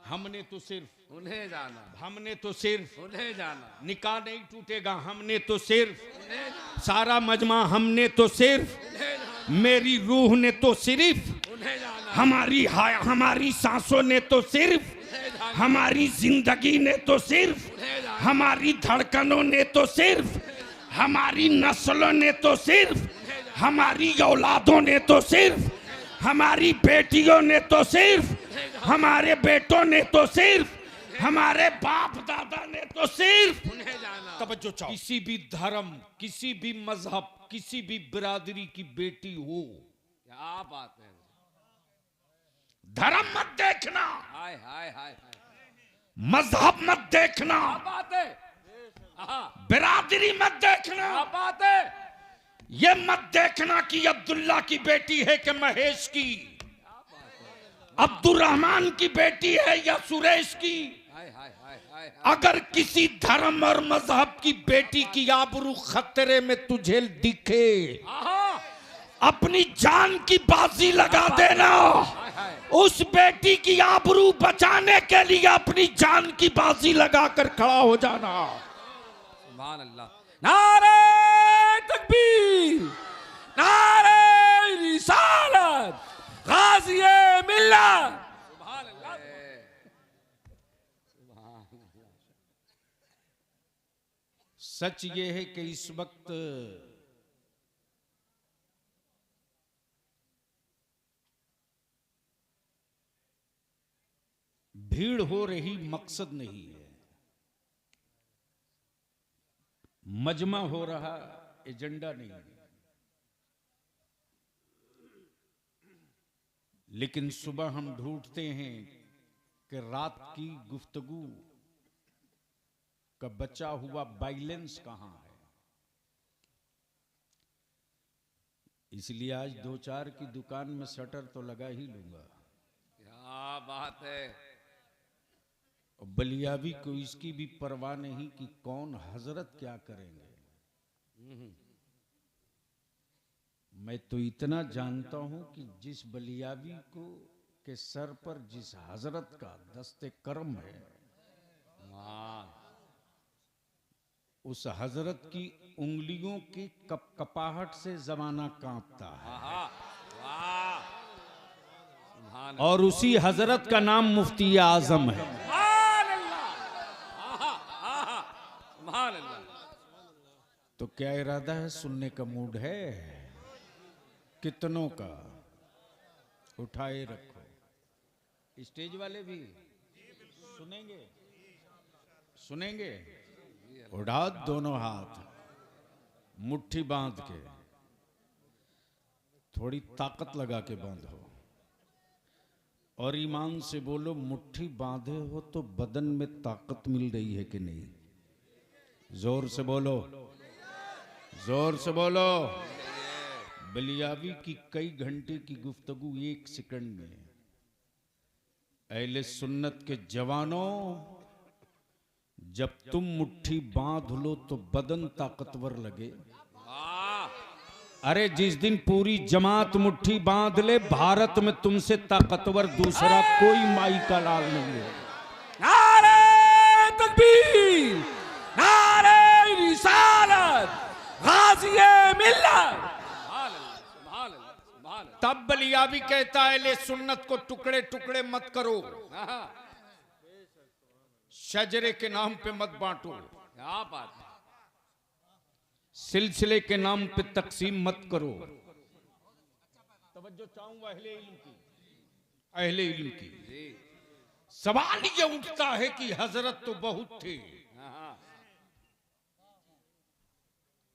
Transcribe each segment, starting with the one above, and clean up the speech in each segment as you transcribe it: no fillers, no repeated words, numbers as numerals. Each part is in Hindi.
हमने तो सिर्फ उन्हें जाना, हमने तो सिर्फ उन्हें जाना, निकाह नहीं टूटेगा, हमने तो सिर्फ उन्हें जाना, सारा मजमा, हमने तो सिर्फ उन्हें जाना, मेरी रूह ने तो सिर्फ उन्हें जाना, हमारी सांसों ने तो सिर्फ उन्हें जाना, हमारी जिंदगी ने तो सिर्फ उन्हें जाना, हमारी धड़कनों ने तो सिर्फ हमारी नस्लों ने तो सिर्फ हमारी औलादों ने तो सिर्फ हमारी बेटियों ने तो सिर्फ हमारे बेटों ने तो सिर्फ हमारे बाप दादा ने तो सिर्फ उन्हें जाना। तवज्जो चाहो। किसी भी धर्म, किसी भी मजहब, किसी भी बिरादरी की बेटी हो, क्या बात है, धर्म मत देखना, हाय हाय हाय हाय, मजहब मत देखना, क्या बात है, हाँ, बिरादरी मत देखना, क्या बात है, ये मत देखना कि अब्दुल्ला की बेटी है कि महेश की, अब्दुर्रहमान की बेटी है या सुरेश की। हाय हाय हाय हाय, अगर किसी धर्म और मजहब की बेटी की आबरू खतरे में तुझे दिखे, हाँ, अपनी जान की बाजी लगा देना। हाय हाय, उस बेटी की आबरू बचाने के लिए अपनी जान की बाजी लगाकर खड़ा हो जाना। सुभान अल्लाह, नारे तकबीर, नारे रिसालत, गाज़िए मिल्लत, सुभान अल्लाह, सच ये है कि इस वक्त भीड़ हो रही मकसद नहीं है, मजमा हो रहा एजेंडा नहीं है। लेकिन सुबह हम ढूंढते हैं कि रात की गुफ्तगू का बचा हुआ बैलेंस कहां है। इसलिए आज 2-4 की दुकान में शटर तो लगा ही लूंगा। क्या बात है, और बलियावी को इसकी भी परवाह नहीं कि कौन हजरत क्या करेंगे। मैं तो इतना जानता हूं कि जिस बलियावी को के सर पर जिस हजरत का दस्ते करम है, उस हजरत की उंगलियों की कपाहट से जमाना कांपता है। वाह वाह, सुभान और उसी हजरत का नाम मुफ्ती आजम है। अल्लाह, सुभान अल्लाह, तो क्या इरादा है, सुनने का मूड है? कितनों का उठाए रखो। स्टेज वाले भी सुनेंगे, सुनेंगे। उठा दोनों हाथ, मुट्ठी बांध के, थोड़ी ताकत लगा के बांधो और ईमान से बोलो, मुट्ठी बांधे हो तो बदन में ताकत मिल रही है कि नहीं? जोर से बोलो, जोर से बोलो। बलियावी की कई घंटे की गुफ्तगू 1 सेकंड में। अहले सुन्नत के जवानों, जब तुम मुट्ठी बांध लो तो बदन ताकतवर लगे। अरे जिस दिन पूरी जमात मुट्ठी बांध ले, भारत में तुमसे ताकतवर दूसरा कोई माई का लाल नहीं है। नारे तकबीर, नारे रिसालत, गाज़िए मिल्लत, सुभान अल्लाह, सुभान अल्लाह, तब बलियावी कहता है, ले सुन्नत को टुकड़े टुकड़े मत करो, शजरे के नाम पे मत बांटो, क्या बात है, सिलसिले के नाम पे तकसीम मत करो। तवज्जो चाहूंगा अहले इल्म की, अहले इल्म की। सवाल ये उठता है कि हजरत तो बहुत थे।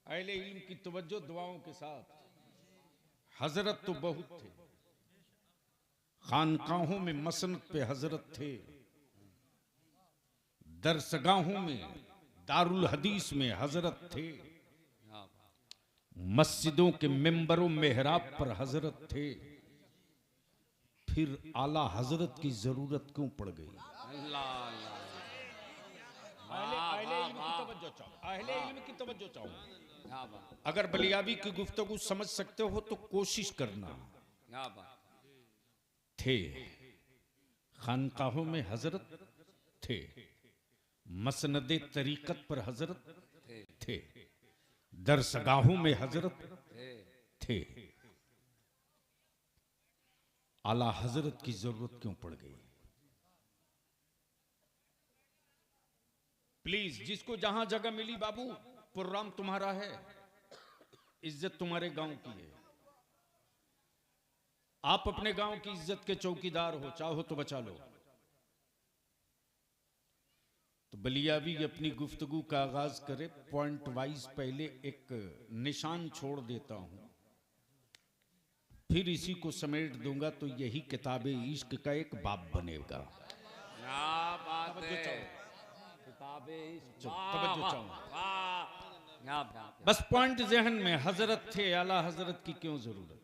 अहले इल्म की तवज्जो दुआओं के साथ, हजरत तो बहुत थे। खानकाहों में मसनद पे हजरत थे, दरसगाहों में दारुल हदीस में हजरत थे, मस्जिदों के मिंबरों मेहराब पर हजरत थे। फिर आला हजरत की जरूरत क्यों पड़ गई? अहले इल्म की तवज्जो चाहूं। अगर बलियावी की गुफ्तगू समझ सकते हो तो कोशिश करना। क्या बात, थे खानकाहों में हजरत थे, मसनदे तरीकत पर हजरत थे, दरसगाहों में हजरत थे। आला हजरत की जरूरत क्यों पड़ गई? प्लीज, जिसको जहां जगह मिली बाबू, प्रोग्राम तुम्हारा है, इज्जत तुम्हारे गांव की है। आप अपने गांव की इज्जत के चौकीदार हो, चाहो तो बचा लो। तो बलियावी अपनी गुफ्तगू का आगाज करे। पॉइंट वाइज पहले एक निशान छोड़ देता हूं, फिर इसी को समेट दूंगा, तो यही किताबे इश्क का एक बाब बनेगा। क्या बात है, किताबे इश्क, तवज्जो वाह, चाहूं। वाह, क्या बात है। बस पॉइंट जहन में, हजरत थे, आला हजरत की क्यों जरूरत?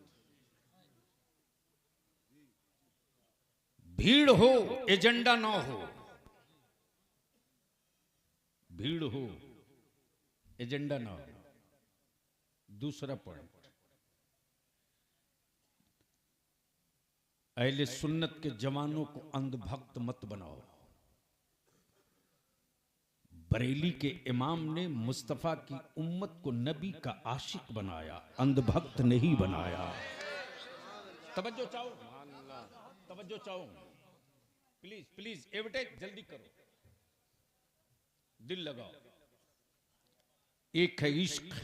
भीड़ हो, एजेंडा ना हो। भीड़ हो, एजेंडा ना हो। दूसरा पॉइंट, अहले सुन्नत के जवानों को अंधभक्त मत बनाओ। बरेली के इमाम ने मुस्तफा की उम्मत को नबी का आशिक बनाया, अंधभक्त नहीं बनाया। तवज्जो चाहो, तवज्जो चाहो, प्लीज प्लीज, एडवर्टाइज जल्दी करो, दिल लगाओ। एक है इश्क,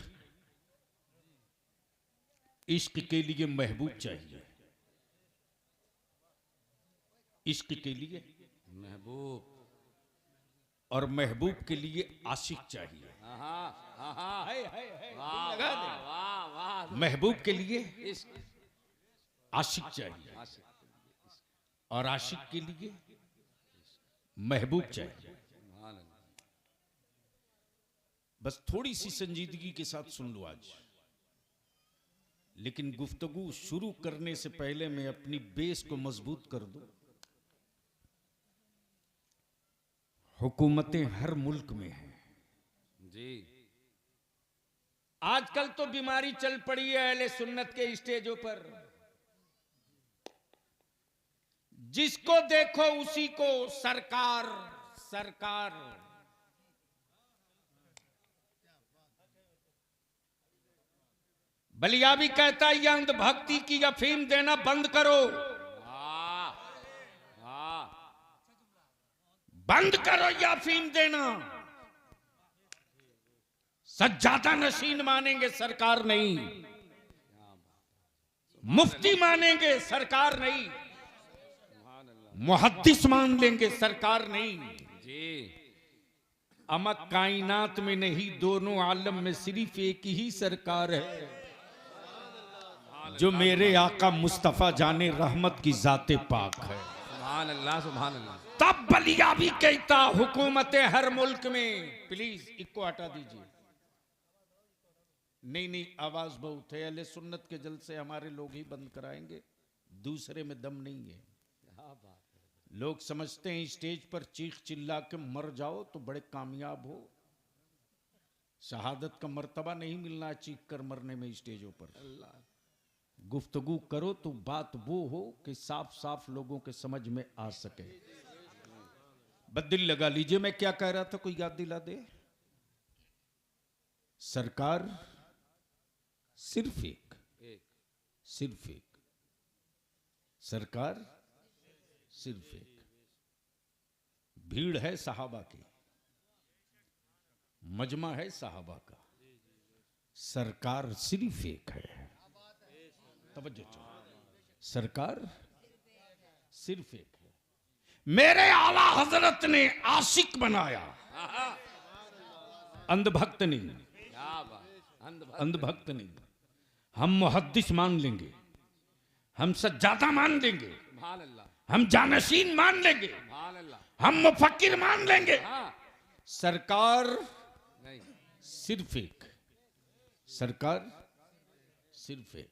इश्क के लिए महबूब चाहिए, इश्क के लिए महबूब, और महबूब के लिए आशिक चाहिए। वाह, दिल लगा दे। वाह, वाह, महबूब के लिए इश्क, आशिक चाहिए, और आशिक के लिए महबूब चाहिए। बस थोड़ी सी संजीदगी के साथ सुन लो आज। लेकिन गुफ्तगू शुरू करने से पहले मैं अपनी बेस को मजबूत कर दूं। हुकूमतें हर मुल्क में हैं जी। आजकल तो बीमारी चल पड़ी है अहले सुन्नत के स्टेजों पर। जिसको देखो उसी को सरकार सरकार। बलियावी कहता है, ये अंधभक्ति की अफीम देना बंद करो, वाह, वाह, बंद करो ये अफीम देना। सज्जादा नशीन मानेंगे, सरकार नहीं। मुफ्ती मानेंगे, सरकार नहीं। मुहद्दिस मान लेंगे, सरकार नहीं। जी। अमा कायनात में नहीं, दोनों आलम में सिर्फ एक ही सरकार है, जो मेरे आका मुस्तफा जाने रहमत की जाते पाक है। सुभान अल्लाह, सुभान अल्लाह। तब बलियावी कहता, हुकूमतें हर मुल्क में। प्लीज इसको हटा दीजिए। नहीं नहीं, आवाज बहुत है। अहले सुन्नत के जलसे हमारे लोग ही बंद कराएंगे, दूसरे में दम नहीं है। लोग समझते हैं स्टेज पर चीख चिल्ला के मर जाओ तो बड़े कामयाब हो। शहादत का मर्तबा नहीं मिलना है चीख कर मरने में स्टेजों पर। गुफ्तगू करो तो बात वो हो कि साफ साफ लोगों के समझ में आ सके। बदिल लगा लीजिए, मैं क्या कह रहा था, कोई याद दिला दे। सरकार सिर्फ एक, सिर्फ एक, सरकार सिर्फ एक। भीड़ है सहाबा की, मजमा है सहाबा का, सरकार सिर्फ एक है। तवज्जो, सरकार सिर्फ एक है। मेरे आला हजरत ने आशिक बनाया, अंधभक्त नहीं। क्या बात, अंधभक्त नहीं। हम मुहद्दिस मान लेंगे, हम सज्जादा मान लेंगे, सुभान अल्लाह, हम जानशीन मान लेंगे, सुभान अल्लाह। हम मुफक्किर मान लेंगे। हाँ, सरकार नहीं, सिर्फ एक, सरकार सिर्फ एक।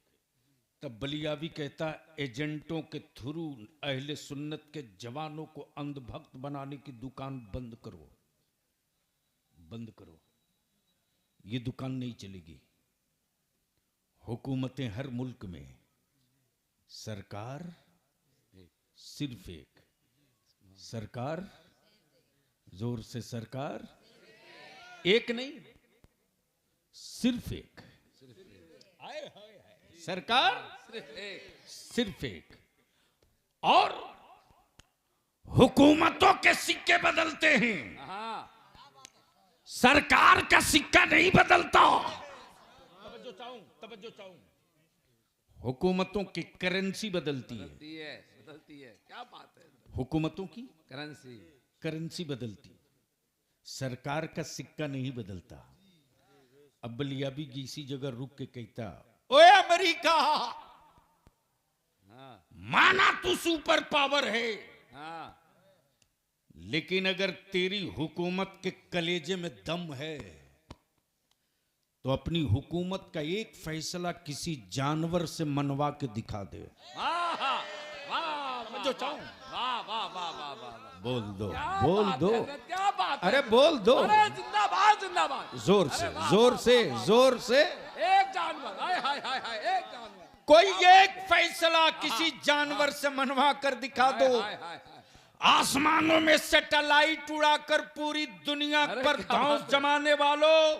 तब बलियावी कहता, एजेंटों के थ्रू अहले सुन्नत के जवानों को अंधभक्त बनाने की दुकान बंद करो, बंद करो। ये दुकान नहीं चलेगी। हुकूमतें हर मुल्क में, सरकार सिर्फ एक। सरकार, जोर से सरकार, एक नहीं, सिर्फ एक। आए हाय हाय, सरकार सिर्फ एक। सिर्फ एक। और हुकूमतों के सिक्के बदलते हैं, हाँ सरकार का सिक्का नहीं बदलता। तवज्जो चाहूं, हुकूमतों की करेंसी बदलती है, बदलती है, क्या बात है। हुकूमतों की करेंसी। करेंसी बदलती, सरकार का सिक्का नहीं बदलता। अब बलियाबी की इसी जगह रुक के कहता, ओए अमेरिका, हाँ माना तू सुपर पावर है, हाँ लेकिन अगर तेरी हुकूमत के कलेजे में दम है तो अपनी हुकूमत का एक फैसला किसी जानवर से मनवा के दिखा दे। वाह वाह वाह, जो चाहूं। वाह वाह वाह वाह वाह। बोल दो, क्या बोल बात दो, है, क्या बात है। अरे बोल दो, अरे जिंदाबाद जिंदाबाद। जोर से, जोर से, जोर से। एक जानवर, हाय हाय हाय हाय, एक जानवर। कोई एक फैसला किसी जानवर से मनवा कर दिखा दो। हाय हाय हाय। आसमानों में सैटेलाइट उड़ाकर पूरी दुनिया अरे पर क्या धौंस बात है। जमाने वालों,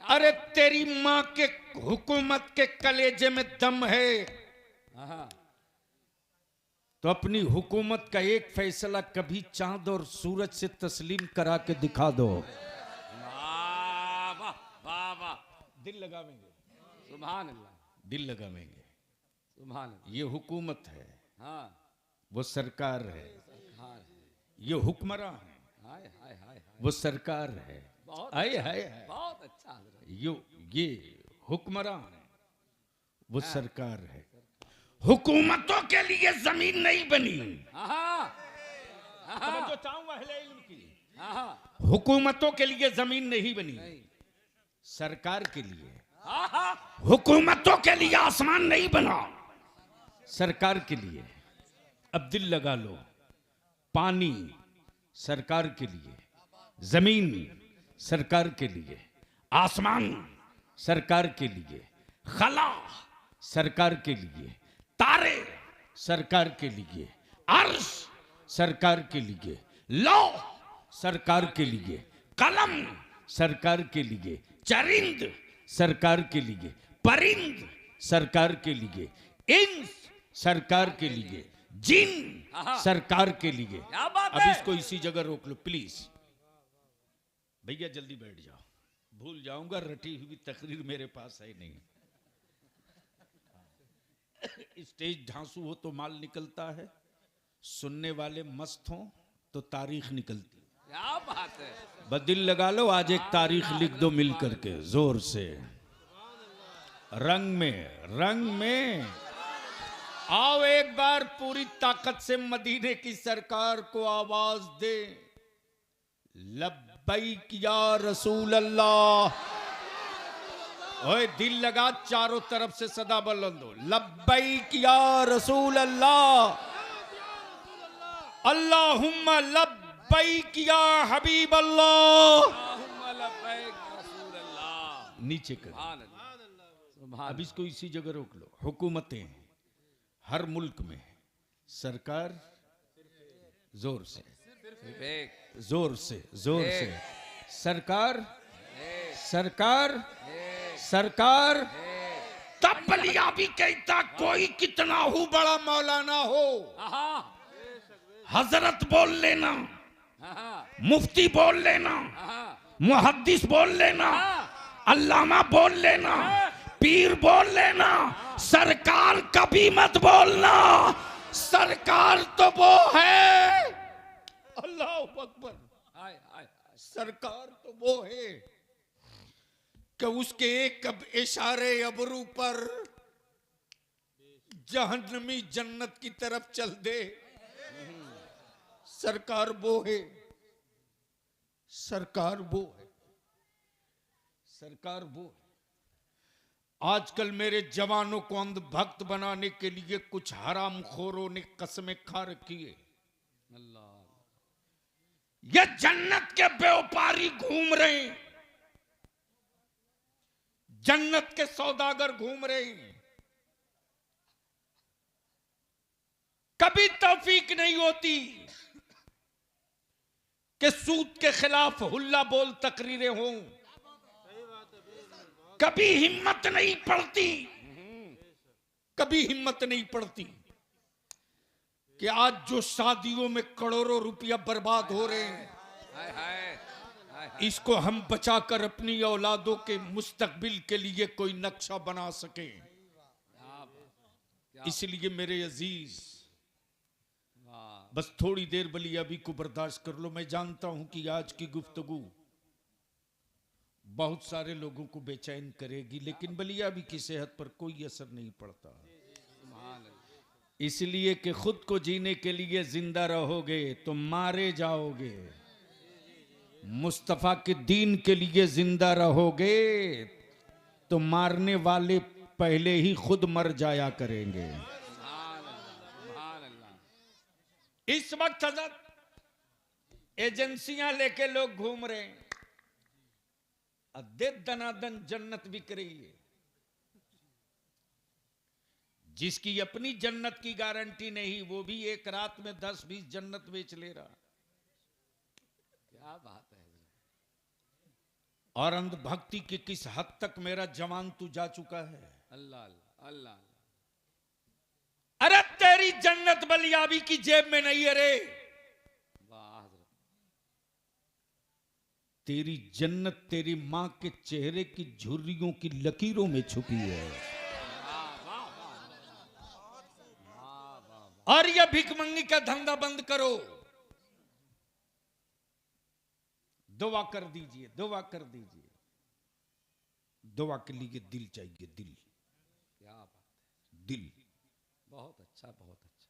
अरे तेरी मां के हुकूमत के कलेजे में दम है हाँ तो अपनी हुकूमत का एक फैसला कभी चांद और सूरज से तस्लीम करा के दिखा दो। वाह वाह वाह वाह। दिल लगावेंगे, सुभान अल्लाह, दिल लगावेंगे। सुभान अल्लाह। ये हुकूमत है, हाँ वो सरकार है। हाँ ये हुक्मरान है, हाय हाय हाय हाय। वो सरकार है। बहुत आए अच्छा, हाय हाय, बहुत अच्छा हजरत। ये हुक्मरान है, वो सरकार है। हुकूमतों के लिए जमीन नहीं बनी, हाँ हाँ हाँ हाँ, हुकूमतों के लिए जमीन नहीं बनी, नहीं। सरकार के लिए। हाँ हाँ हुकूमतों के लिए आसमान नहीं बना, सरकार के लिए। अब दिल लगा लो, पानी सरकार के लिए, जमीन सरकार के लिए, आसमान सरकार के लिए, खला सरकार के लिए, तारे सरकार के लिए, अर्श सरकार के लिए, लौ सरकार के लिए, कलम सरकार के लिए, चरिंद सरकार के लिए, परिंद सरकार के लिए, इंस सरकार के लिए, जिन सरकार के लिए। क्या बात अब है। इसको इसी जगह रोक लो प्लीज। भैया जल्दी बैठ जाओ, भूल जाऊंगा, रटी हुई तकरीर मेरे पास है नहीं। स्टेज ढांसू हो तो माल निकलता है, सुनने वाले मस्त हो तो तारीख निकलती। क्या बात है। बस दिल लगा लो, आज एक तारीख लिख दो मिल करके जोर से। रंग में आओ एक बार पूरी ताकत से मदीने की सरकार को आवाज दे, लब्बैक या रसूल अल्लाह। ओए दिल लगा, चारों तरफ से सदा बुलंद हो, लब्बैक या रसूल अल्लाह, अल्लाहुम्मा लब्बैक या हबीब अल्लाह। अल्लाहुम्मा लब्बैक रसूल अल्लाह। नीचे कर। सुभान अल्लाह, सुभान अब इसको इसी जगह रोक लो। हुकूमतें हर मुल्क में, सरकार जोर से, सिर्फ एक। जोर से, जोर से, सरकार एक, सरकार एक, सरकार। एक। तब बलियाबी कहता, कोई कितना हो बड़ा मौलाना हो, हाँ हजरत बोल लेना, हाँ मुफ्ती बोल लेना, हाँ मुहद्दिस बोल लेना, अल्लामा बोल लेना, पीर बोल लेना, सरकार कभी मत बोलना। सरकार तो वो है, अल्लाह अकबर, हाय हाय हाय। सरकार तो वो है कि उसके एक इशारे अबरू पर जहन्नमी जन्नत की तरफ चल दे। सरकार वो है, सरकार वो है, सरकार वो है। आजकल मेरे जवानों को अंधभक्त बनाने के लिए कुछ हराम खोरों ने कसमें खा रखी है। अल्लाह। ये जन्नत के व्यापारी घूम रहे हैं, जन्नत के सौदागर घूम रहे हैं। कभी तौफीक नहीं होती कि सूद के खिलाफ हुल्ला बोल तकरीरें हों, कभी हिम्मत नहीं पड़ती, कभी हिम्मत नहीं पड़ती कि आज जो शादियों में करोड़ों रुपया बर्बाद हो रहे हैं, हाय हाय हाय इसको हम बचाकर अपनी औलादों के मुस्तकबिल के लिए कोई नक्शा बना सकें। इसलिए मेरे अजीज, वाह बस थोड़ी देर बलियाबी को बर्दाश्त कर लो। मैं जानता हूं कि आज की गुफ्तगू बहुत सारे लोगों को बेचैन करेगी, लेकिन बलियाबी की सेहत पर कोई असर नहीं पड़ता। सुभान अल्लाह, इसलिए कि खुद को जीने के लिए जिंदा रहोगे तो मारे जाओगे, मुस्तफा के दीन के लिए जिंदा रहोगे तो मारने वाले पहले ही खुद मर जाया करेंगे। सुभान अल्लाह, सुभान अल्लाह। इस वक्त हजरत एजेंसियां लेके लोग घूम रहे हैं, अद्दे दनादन जन्नत बिक रही है। जिसकी अपनी जन्नत की गारंटी नहीं, वो भी एक रात में 10-20 जन्नत बेच ले रहा। क्या बात है। और अंधभक्ति की किस हद तक मेरा जवान तू जा चुका है। अल्लाह अल्लाह अल्लाह अल्लाह। अरे तेरी जन्नत बलियाबी की जेब में नहीं है रे, वाह हजरत, तेरी जन्नत तेरी मां के चेहरे की झुर्रियों की लकीरों में छुपी है। और यह भिखमंगी का धंधा बंद करो। दुआ कर दीजिए, दुआ कर दीजिए। दुआ के लिए दिल चाहिए, दिल, क्या बात है। दिल। बहुत अच्छा, बहुत अच्छा।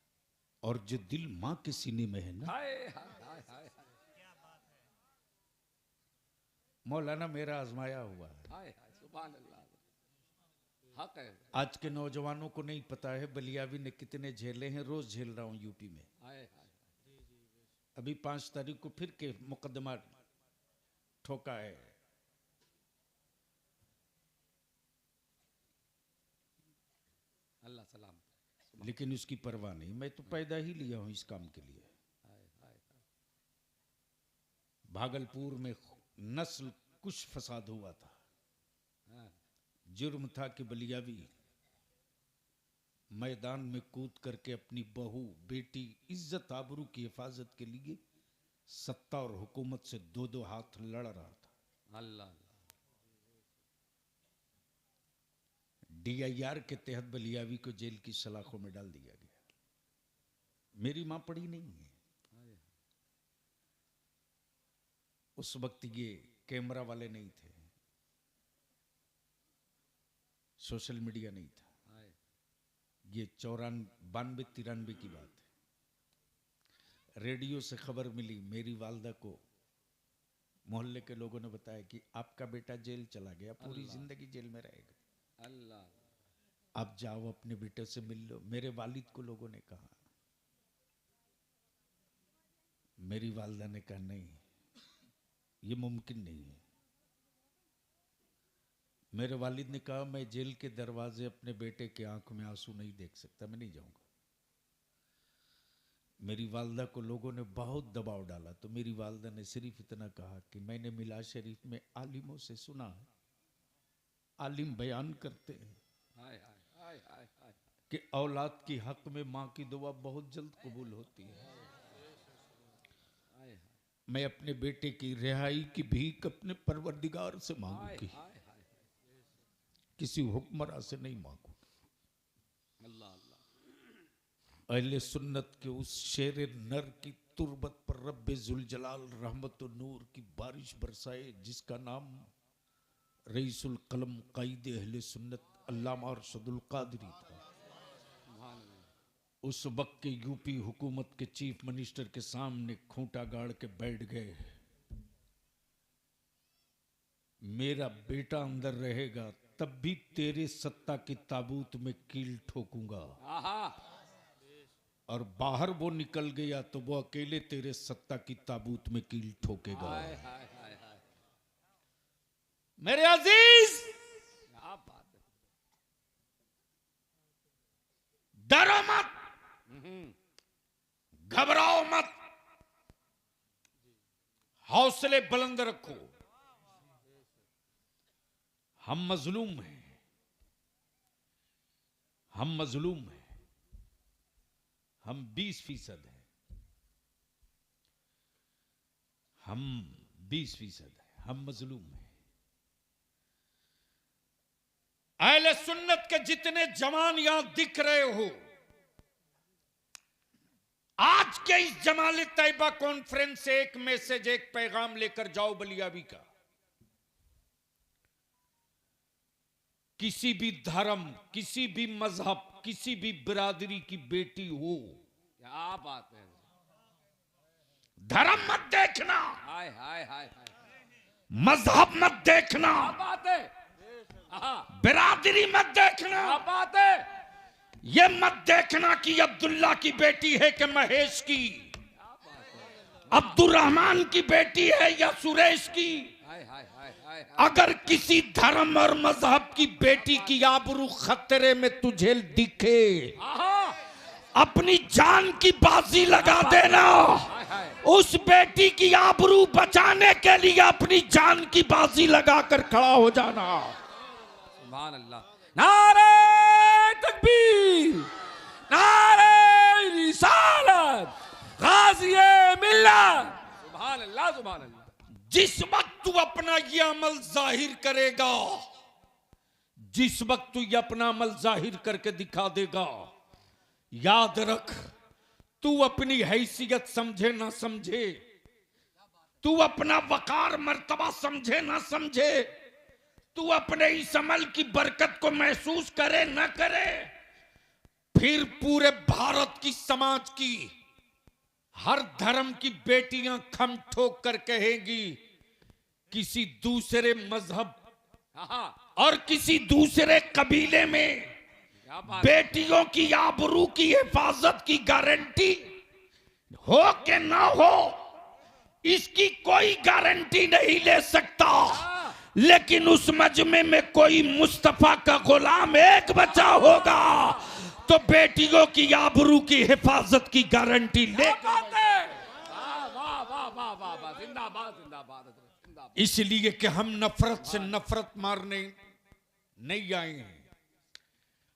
और जो दिल मां के सीने में है ना, हाय हाय हाय हाय मौलाना मेरा आजमाया हुआ है। हाय हाय, सुभान अल्लाह। हक है। आज के नौजवानों को नहीं पता है बलियाबी ने कितने झेले हैं। रोज झेल रहा हूं यूपी में। हाय हाय, अभी 5 तारीख को फिर के मुकदमा ठोका है। अल्लाह सलाम। लेकिन उसकी परवाह नहीं, मैं तो पैदा ही लिया हूं इस काम के लिए। हाय हाय हाय। भागलपुर में नस्ल कुछ फसाद हुआ था। हाँ, जुर्म था कि बलियाबी मैदान में कूद करके अपनी बहू, बेटी, इज्जत आबरू की हिफाजत के लिए सत्ता और हुकूमत से 2-2 हाथ लड़ रहा था। अल्लाह अल्लाह। DIR के तहत बलियाबी को जेल की सलाखों में डाल दिया गया। मेरी मां पड़ी नहीं है। उस वक्त ये कैमरा वाले नहीं थे, सोशल मीडिया नहीं था। हाय, ये 92-93 की बात है। रेडियो से खबर मिली, मेरी वालदा को मोहल्ले के लोगों ने बताया कि आपका बेटा जेल चला गया, पूरी जिंदगी जेल में रहेगा, अल्लाह आप जाओ अपने बेटे से मिल लो। मेरे वालिद को लोगों ने कहा, मेरी वालदा ने कहा नहीं, ये मुमकिन नहीं है। मेरे वालिद ने कहा मैं जेल के दरवाजे अपने बेटे के आंख में आंसू नहीं देख सकता, मैं नहीं जाऊंगा। मेरी वालदा को लोगों ने बहुत दबाव डाला, तो मेरी वालदा ने सिर्फ इतना कहा कि मैंने मिलाद शरीफ में आलिमों से सुना है, आलिम बयान करते हैं हाय हाय हाय हाय हाय। कि औलाद की हक में माँ की दुआ बहुत जल्द कबूल होती है। हाय मैं अपने बेटे की रिहाई की भीख अपने परवरदिगार से मांगूंगी, हाय हाय, किसी हुक्मरान से नहीं मांगूंगी। अल्लाह अल्लाह। अहले सुन्नत के उस शेर नर की तुरबत पर रब्बे जुल जलाल रहमत व नूर की बारिश बरसाए, जिसका नाम रईसुल कलम कायदे अहले सुन्नत अल्लामा अरशदुल कादरी था। सुभान अल्लाह। उस वक्त के यूपी हुकूमत के चीफ मिनिस्टर के सामने खूंटा गाड़ के बैठ गए, मेरा बेटा अंदर रहेगा तब भी तेरे सत्ता की ताबूत में कील ठोकूंगा, आहा, और बाहर वो निकल गया तो वो अकेले तेरे सत्ता की ताबूत में कील ठोकेगा। हाय हाय हाय हाय। मेरे अजीज, क्या बात है। डरो मत, घबराओ मत, हौसले बुलंद रखो। हम मजलूम हैं, हम मजलूम हैं, हम 20% हैं, हम 20% हैं, हम मजलूम हैं। अहले सुन्नत के जितने जवान यहां दिख रहे हो, आज के इस जमाल तैयबा कॉन्फ्रेंस से एक मैसेज, एक पैगाम लेकर जाओ बलियाबी का। किसी भी धर्म, किसी भी मजहब, किसी भी बिरादरी की बेटी हो, क्या बात है। धर्म मत देखना, हाय हाय हाय हाय, मजहब मत देखना, क्या बात है। हाँ, बिरादरी मत देखना, क्या बात है। ये मत देखना कि अब्दुल्ला की बेटी है कि महेश की, अब्दुर्रहमान की बेटी है या सुरेश की। हाय हाय हाय हाय, अगर किसी धर्म और मजहब की बेटी की आबरू खतरे में तुझे दिखे, हाँ, अपनी जान की बाजी लगा देना। हाय हाय, उस बेटी की आबरू बचाने के लिए अपनी जान की बाजी लगाकर खड़ा हो जाना। सुभान अल्लाह। नारे तकबीर, नारे रिसालत, गाज़िए मिल्लत। सुभान अल्लाह, सुभान अल्लाह। जिस वक्त तू अपना ये अमल जाहिर करेगा, जिस वक्त तू ये अपना अमल जाहिर करके दिखा देगा, याद रख, तू अपनी हैसियत समझे ना समझे, तू अपना वकार मर्तबा समझे ना समझे, तू अपने इस अमल की बरकत को महसूस करे ना करे, फिर पूरे भारत की समाज की हर धर्म की बेटियां खम ठोक कर कहेंगी, किसी दूसरे मजहब हाँ, और किसी दूसरे कबीले में क्या बात। बेटियों की आबरू की हिफाजत की गारंटी हो कि ना हो, इसकी कोई गारंटी नहीं ले सकता। लेकिन उस मजमे में कोई मुस्तफा का गुलाम एक बचा होगा तो बेटियों की आबरू की हिफाजत की गारंटी ले। वाह वाह वाह वाह वाह वाह, जिंदाबाद जिंदाबाद जिंदाबाद। इसलिए कि हम नफरत से नफरत मारने नहीं आए हैं,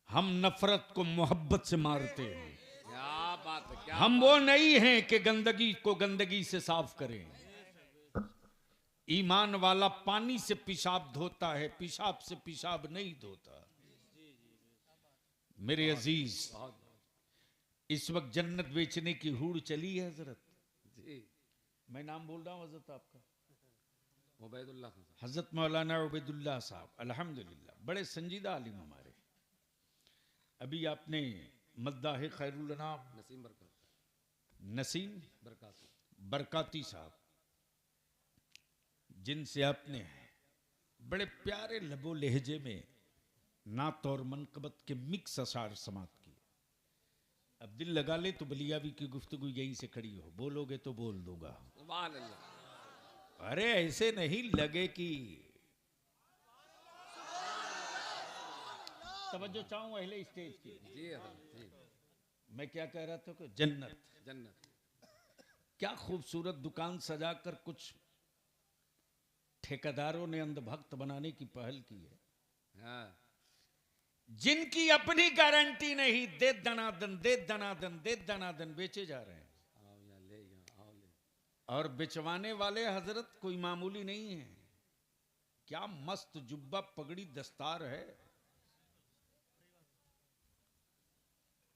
हम नफरत को मोहब्बत से मारते हैं। क्या बात है, क्या हम वो नहीं हैं कि गंदगी को गंदगी से साफ करें। ईमान वाला पानी से पेशाब धोता है, पेशाब से पेशाब नहीं धोता। मेरे अजीज, इस वक्त जन्नत बेचने की हूड़ चली है हजरत। जी, मैं नाम बोल रहा हूं हजरत आपका, उबैदुल्लाह खान साहब। हजरत मौलाना उबैदुल्लाह साहब, अल्हम्दुलिल्लाह बड़े संजीदा आलिम हमारे। अभी आपने मद्दाह खैरुल अनाम नसीम बरकत, नसीम बरकाती। बरकाती साहब, जिनसे आपने बड़े प्यारे लबो लहजे में नात और मनकबत के मिक्स अशार समात किए। अब दिल लगा ले तो बलियाबी की गुफ्तगू यहीं से खड़ी हो, बोलोगे तो बोल दूंगा। सुभान अल्लाह। अरे ऐसे नहीं लगे कि तवज्जो चाहूं अहले स्टेज की। जी हजरत, जी। मैं क्या कह रहा था कि जन्नत, जन्नत, क्या खूबसूरत दुकान सजाकर कुछ ठेकेदारों ने अंधभक्त बनाने की पहल की है, हाँ, जिनकी अपनी गारंटी नहीं, दे दनादन दे दनादन दे दनादन बेचे जा रहे हैं। आओ यहाँ ले, यहाँ आओ ले। और बेचवाने वाले हजरत कोई मामूली नहीं है। क्या मस्त जुब्बा पगड़ी दस्तार है।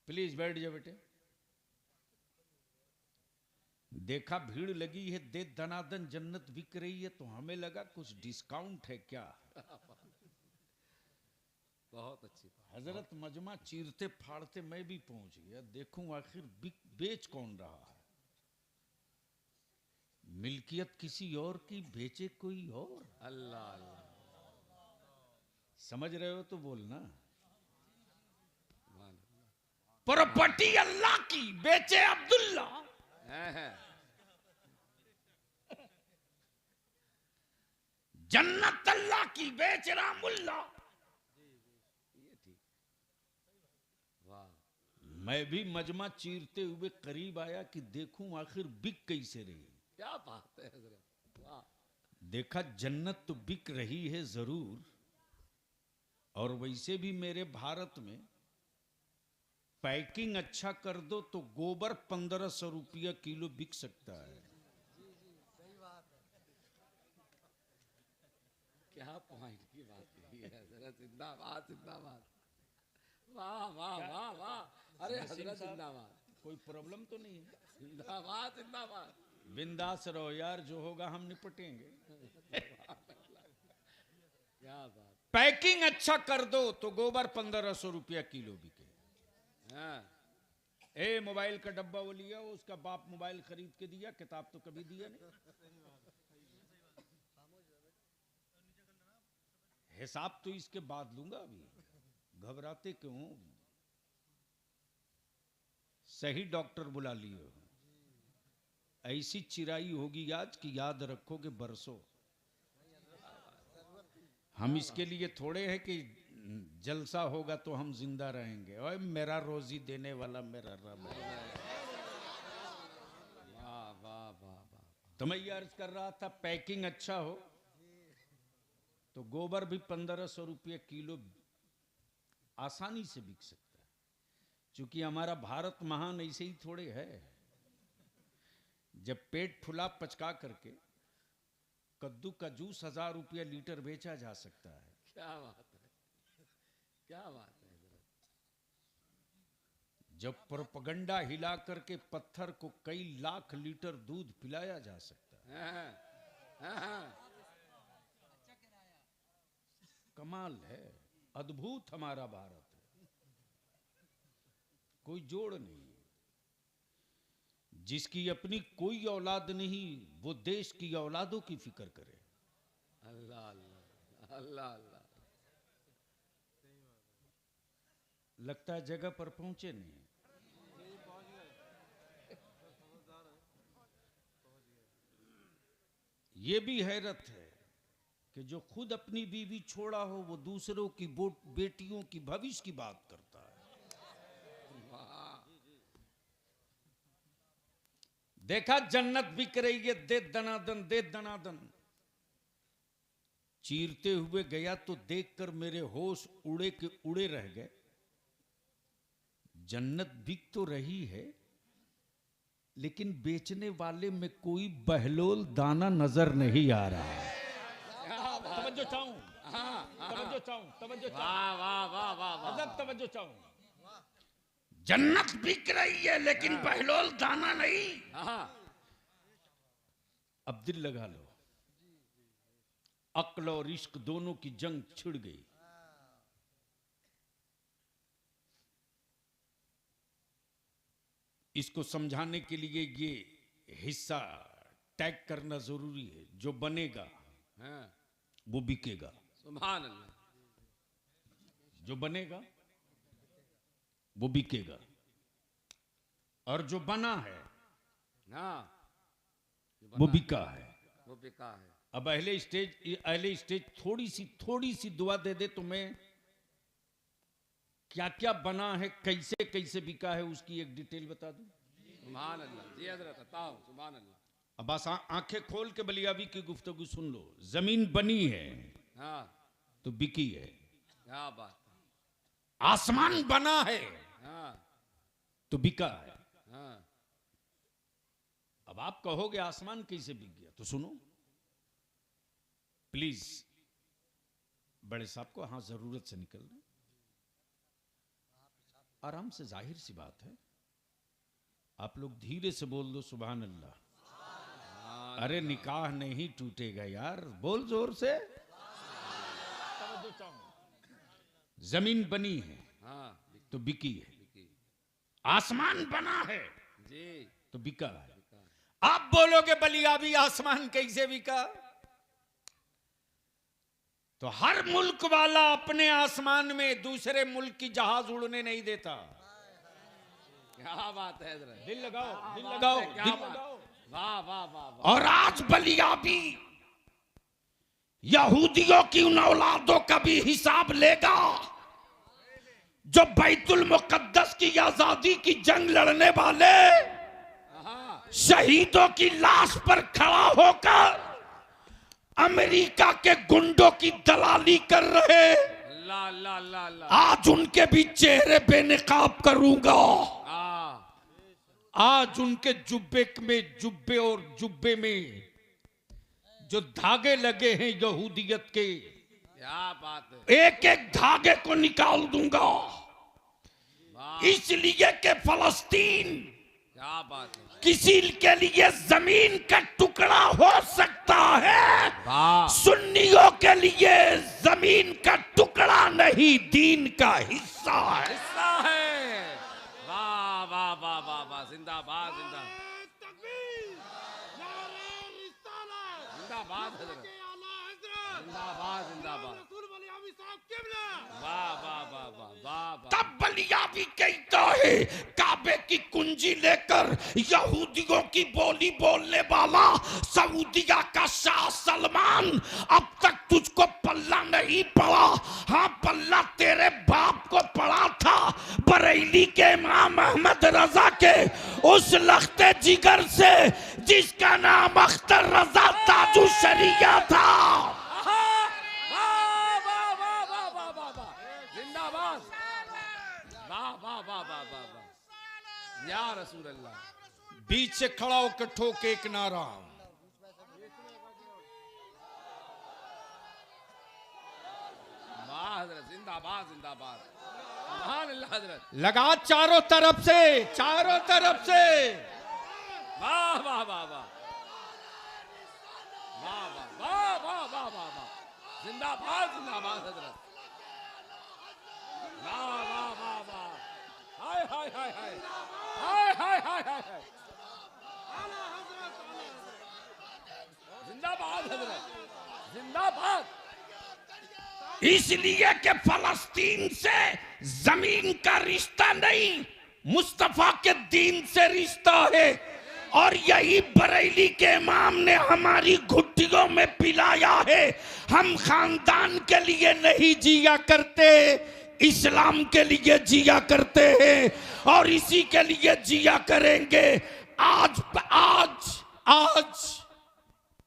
प्लीज बैठ जाओ बेटे। देखा भीड़ लगी है, दे दनादन जन्नत बिक रही है, तो हमें लगा कुछ डिस्काउंट है क्या। बहुत अच्छी बात। हजरत मजमा चीरते फाड़ते मैं भी पहुंच गया, देखूं आखिर बेच कौन रहा है। मिल्कियत किसी और की, बेचे कोई और। अल्लाह अल्लाह, समझ रहे हो तो बोलना। सुभान अल्लाह। प्रॉपर्टी अल्लाह की, बेचे अब्दुल्ला। हैं। जन्नत अल्लाह की, बेच रहा मुल्ला। ये ठीक, वाह। मैं भी मजमा चीरते हुए करीब आया कि देखूं आखिर बिक कैसे रही। क्या बात है हजरत। वाह देखा जन्नत तो बिक रही है जरूर, और वैसे भी मेरे भारत में पैकिंग अच्छा कर दो तो गोबर 1500 रुपया किलो बिक सकता है। क्या पॉइंट की बात की है हजरत, जिंदाबाद जिंदाबाद, वाह वाह वाह वाह, अरे हजरत जिंदाबाद, कोई प्रॉब्लम तो नहीं है? जिंदाबाद जिंदाबाद, बिंदास रहो यार, जो होगा हम निपटेंगे। क्या बात। पैकिंग अच्छा कर दो तो गोबर 1500 रुपया किलो बिके। हाँ ए मोबाइल का डब्बा वो लिया, उसका बाप मोबाइल खरीद के दिया, किताब तो कभी दिया नहीं। हिसाब तो इसके बाद लूंगा, अभी घबराते क्यों? सही डॉक्टर बुला लियो, ऐसी चिराई होगी आज कि याद रखोगे बरसों। हम इसके लिए थोड़े हैं कि जलसा होगा तो हम जिंदा रहेंगे। ओए मेरा रोजी देने वाला मेरा रब है। वाह वाह वाह वाह, तो मैं ये अर्ज कर रहा था, पैकिंग अच्छा हो तो गोबर भी 1500 रुपये किलो आसानी से बिक सकता है। क्योंकि हमारा भारत महान ऐसे ही थोड़े है। जब पेट फुला पचका करके कद्दू का जूस 1000 रुपया लीटर बेचा जा सकता है। क्या बात है, क्या बात है हजरत। जब प्रोपगंडा हिला करके पत्थर को कई लाख लीटर दूध पिलाया जा सकता है। हाँ, हाँ, हाँ। कमाल है, अद्भुत हमारा भारत है, कोई जोड़ नहीं। जिसकी अपनी कोई औलाद नहीं वो देश की औलादों की फिक्र करे। अल्लाह अल्लाह अल्लाह अल्लाह, लगता है जगह पर पहुंचे नहीं। ये भी हैरत है कि जो खुद अपनी बीवी छोड़ा हो वो दूसरों की बेटियों की भविष्य की बात करता है। देखा जन्नत बिक रही है, दे दनादन दे दनादन। चीरते हुए गया तो देखकर मेरे होश उड़े के उड़े रह गए। जन्नत बिक तो रही है लेकिन बेचने वाले में कोई बहलोल दाना नजर नहीं आ रहा। तवज्जो चाहूं, तवज्जो चाहूं, तवज्जो चाहूं, वाह वाह वाह वाह वाह, तवज्जो चाहूं। जन्नत बिक रही है लेकिन बहलोल दाना नहीं। हाँ अब दिल लगा लो, अक्ल और इश्क दोनों की जंग छिड़ गई। इसको समझाने के लिए ये हिस्सा टैग करना जरूरी है। जो बनेगा हाँ, वो बिकेगा। सुभान अल्लाह, जो बनेगा वो बिकेगा। और जो बना है हाँ वो बिका है। वो बिका है। अब अहले स्टेज थोड़ी सी दुआ दे दे तो मैं क्या क्या बना है, कैसे कैसे बिका है, उसकी एक डिटेल बता दूं। सुभान अल्लाह जी हजरत, बताओ सुभान अल्लाह। अब बस आंखें खोल के बलियाबी की गुफ्तगू सुन लो। जमीन बनी है हाँ तो बिकी है। क्या बात है। आसमान बना है हाँ तो बिका है। हाँ अब आप कहोगे आसमान कैसे बिक गया, तो सुनो प्लीज। बड़े साहब को हाँ जरूरत से निकलना, आराम से, जाहिर सी बात है। आप लोग धीरे से बोल दो सुभान अल्लाह। अरे निकाह नहीं टूटेगा यार, बोल जोर से। जमीन बनी है हाँ तो बिकी है। बिकी आसमान बना है जी, तो बिका है। आप बोलोगे बलियाबी आसमान कैसे बिका, तो हर मुल्क वाला अपने आसमान में दूसरे मुल्क की जहाज उड़ने नहीं देता। क्या बात है हजरत, दिल लगाओ, दिल लगाओ, क्या दिल बात। लगाओ। वाह वाह वाह वाह, और आज बलियाबी यहूदियों की उन औलादों का भी हिसाब लेगा जो बैतुल मुकद्दस की आजादी की जंग लड़ने वाले हाँ शहीदों की लाश पर खड़ा होकर अमेरिका के गुंडों की दलाली कर रहे, अल्लाह अल्लाह अल्लाह अल्लाह। आज उनके भी चेहरे बेनकाब करूंगा। आज उनके जुब्बे और जुब्बे में जो धागे लगे हैं यहूदियत के, क्या बात है, एक एक धागे को निकाल दूंगा। इसलिए कि फलस्तीन क्या बात है, किसी के लिए जमीन का टुकड़ा हो सकता है, वाह सुन्नियों के लिए जमीन का टुकड़ा नहीं, दीन का हिस्सा है। हिस्सा है। वाह वाह वाह वाह वाह, जिंदाबाद जिंदाबाद जिंदाबाद हजरत, जिंदाबाद जिंदाबाद, वाह वाह वाह वाह वाह वाह। तब बलियावी कहता है, काबे की कुंजी लेकर यहूदियों की बोली बोलने वाला सऊदिया का शाह सलमान, अब तक तुझको पल्ला नहीं पड़ा। हाँ, पल्ला तेरे बाप को पड़ा था, बरेली के इमाम अहमद रजा के उस लख्ते जिगर से जिसका नाम अख्तर रजा ताजु शरिया था। या रसूल अल्लाह। बीच से खड़ा होकर ठोके एक नारा, वाह हजरत, जिंदाबाद जिंदाबाद, सुभान अल्लाह हजरत, लगा चारों तरफ से, चारों तरफ से। वाह वाह वाह वाह वाह वाह वाह वाह वाह वाह, जिंदाबाद जिंदाबाद हजरत, वाह वाह वाह वाह, हाय हाय हाय हाय हाय हाय हाय हाय हाय, जिंदाबाद हजरत, जिंदाबाद। इसलिए कि फलस्तीन से जमीन का रिश्ता नहीं, मुस्तफा के दीन से रिश्ता है। और यही बरेली के इमाम ने हमारी घुट्टियों में पिलाया है। हम खानदान के लिए नहीं जिया करते, इस्लाम के लिए जिया करते हैं और इसी के लिए जिया करेंगे। आज आज आज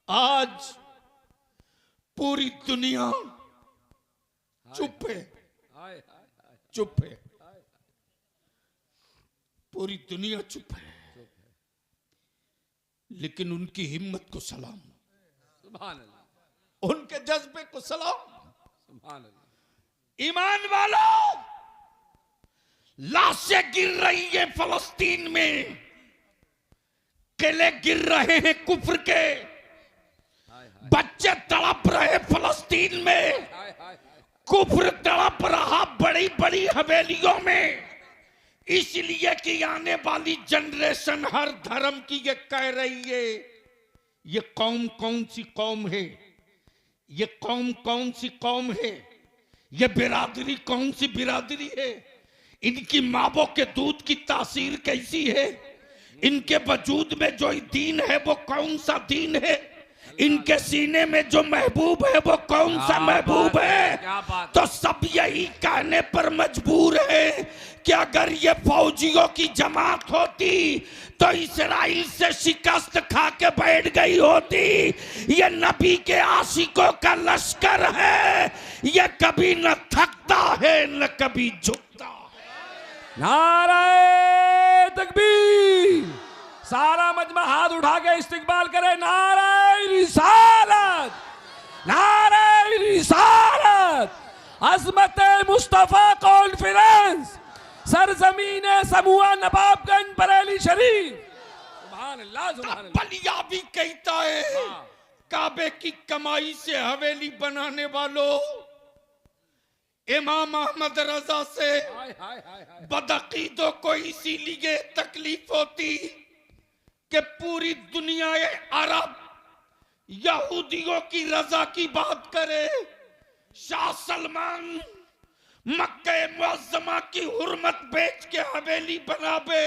आज पूरी दुनिया चुप है, हाय हाय हाय, चुप है, पूरी दुनिया चुप है, लेकिन उनकी हिम्मत को सलाम, सुभान अल्लाह, उनके जज्बे को सलाम। सुभान अल्लाह। ईमान वालों, लाशें गिर रही है फलस्तीन में, किले गिर रहे हैं कुफ्र के, बच्चे तड़प रहे फलस्तीन में, हाय हाय, कुफ्र तड़प रहा बड़ी बड़ी हवेलियों में। इसलिए कि आने वाली जनरेशन हर धर्म की ये कह रही है, ये कौम कौन सी कौम है, ये कौम कौन सी कौम है, ये बिरादरी कौन सी बिरादरी है, इनकी मावों के दूध की तासीर कैसी है, इनके वजूद में जो दीन है वो कौन सा दीन है, इनके सीने में जो महबूब है वो कौन सा महबूब है। तो सब यही कहने पर मजबूर है कि अगर ये फौजियों की जमात होती तो इस्राइल से शिकस्त खा के बैठ गई होती। ये नबी के आशिकों का लश्कर है, ये कभी न थकता है न कभी झुकता है। नारे तकबीर, सारा मजमा हाथ उठा के इस्तिकबाल करे, नारे रिसालत, नारे रिसालत, अज़मत मुस्तफा कॉन्फ्रेंस, सरजमीन समूह नवाबगंज बरेली शरीफ। सुभान अल्लाह, सुभान अल्लाह। बलिया भी कहता है, काबे की कमाई से हवेली बनाने वालों, इमाम अहमद रजा से बदअकीदों को इसीलिए तकलीफ होती कि पूरी दुनिया अरब यहूदियों की रजा की बात करे, शाह सलमान मक्के मुअज़्ज़मा की हुर्मत बेच के हवेली बनावे,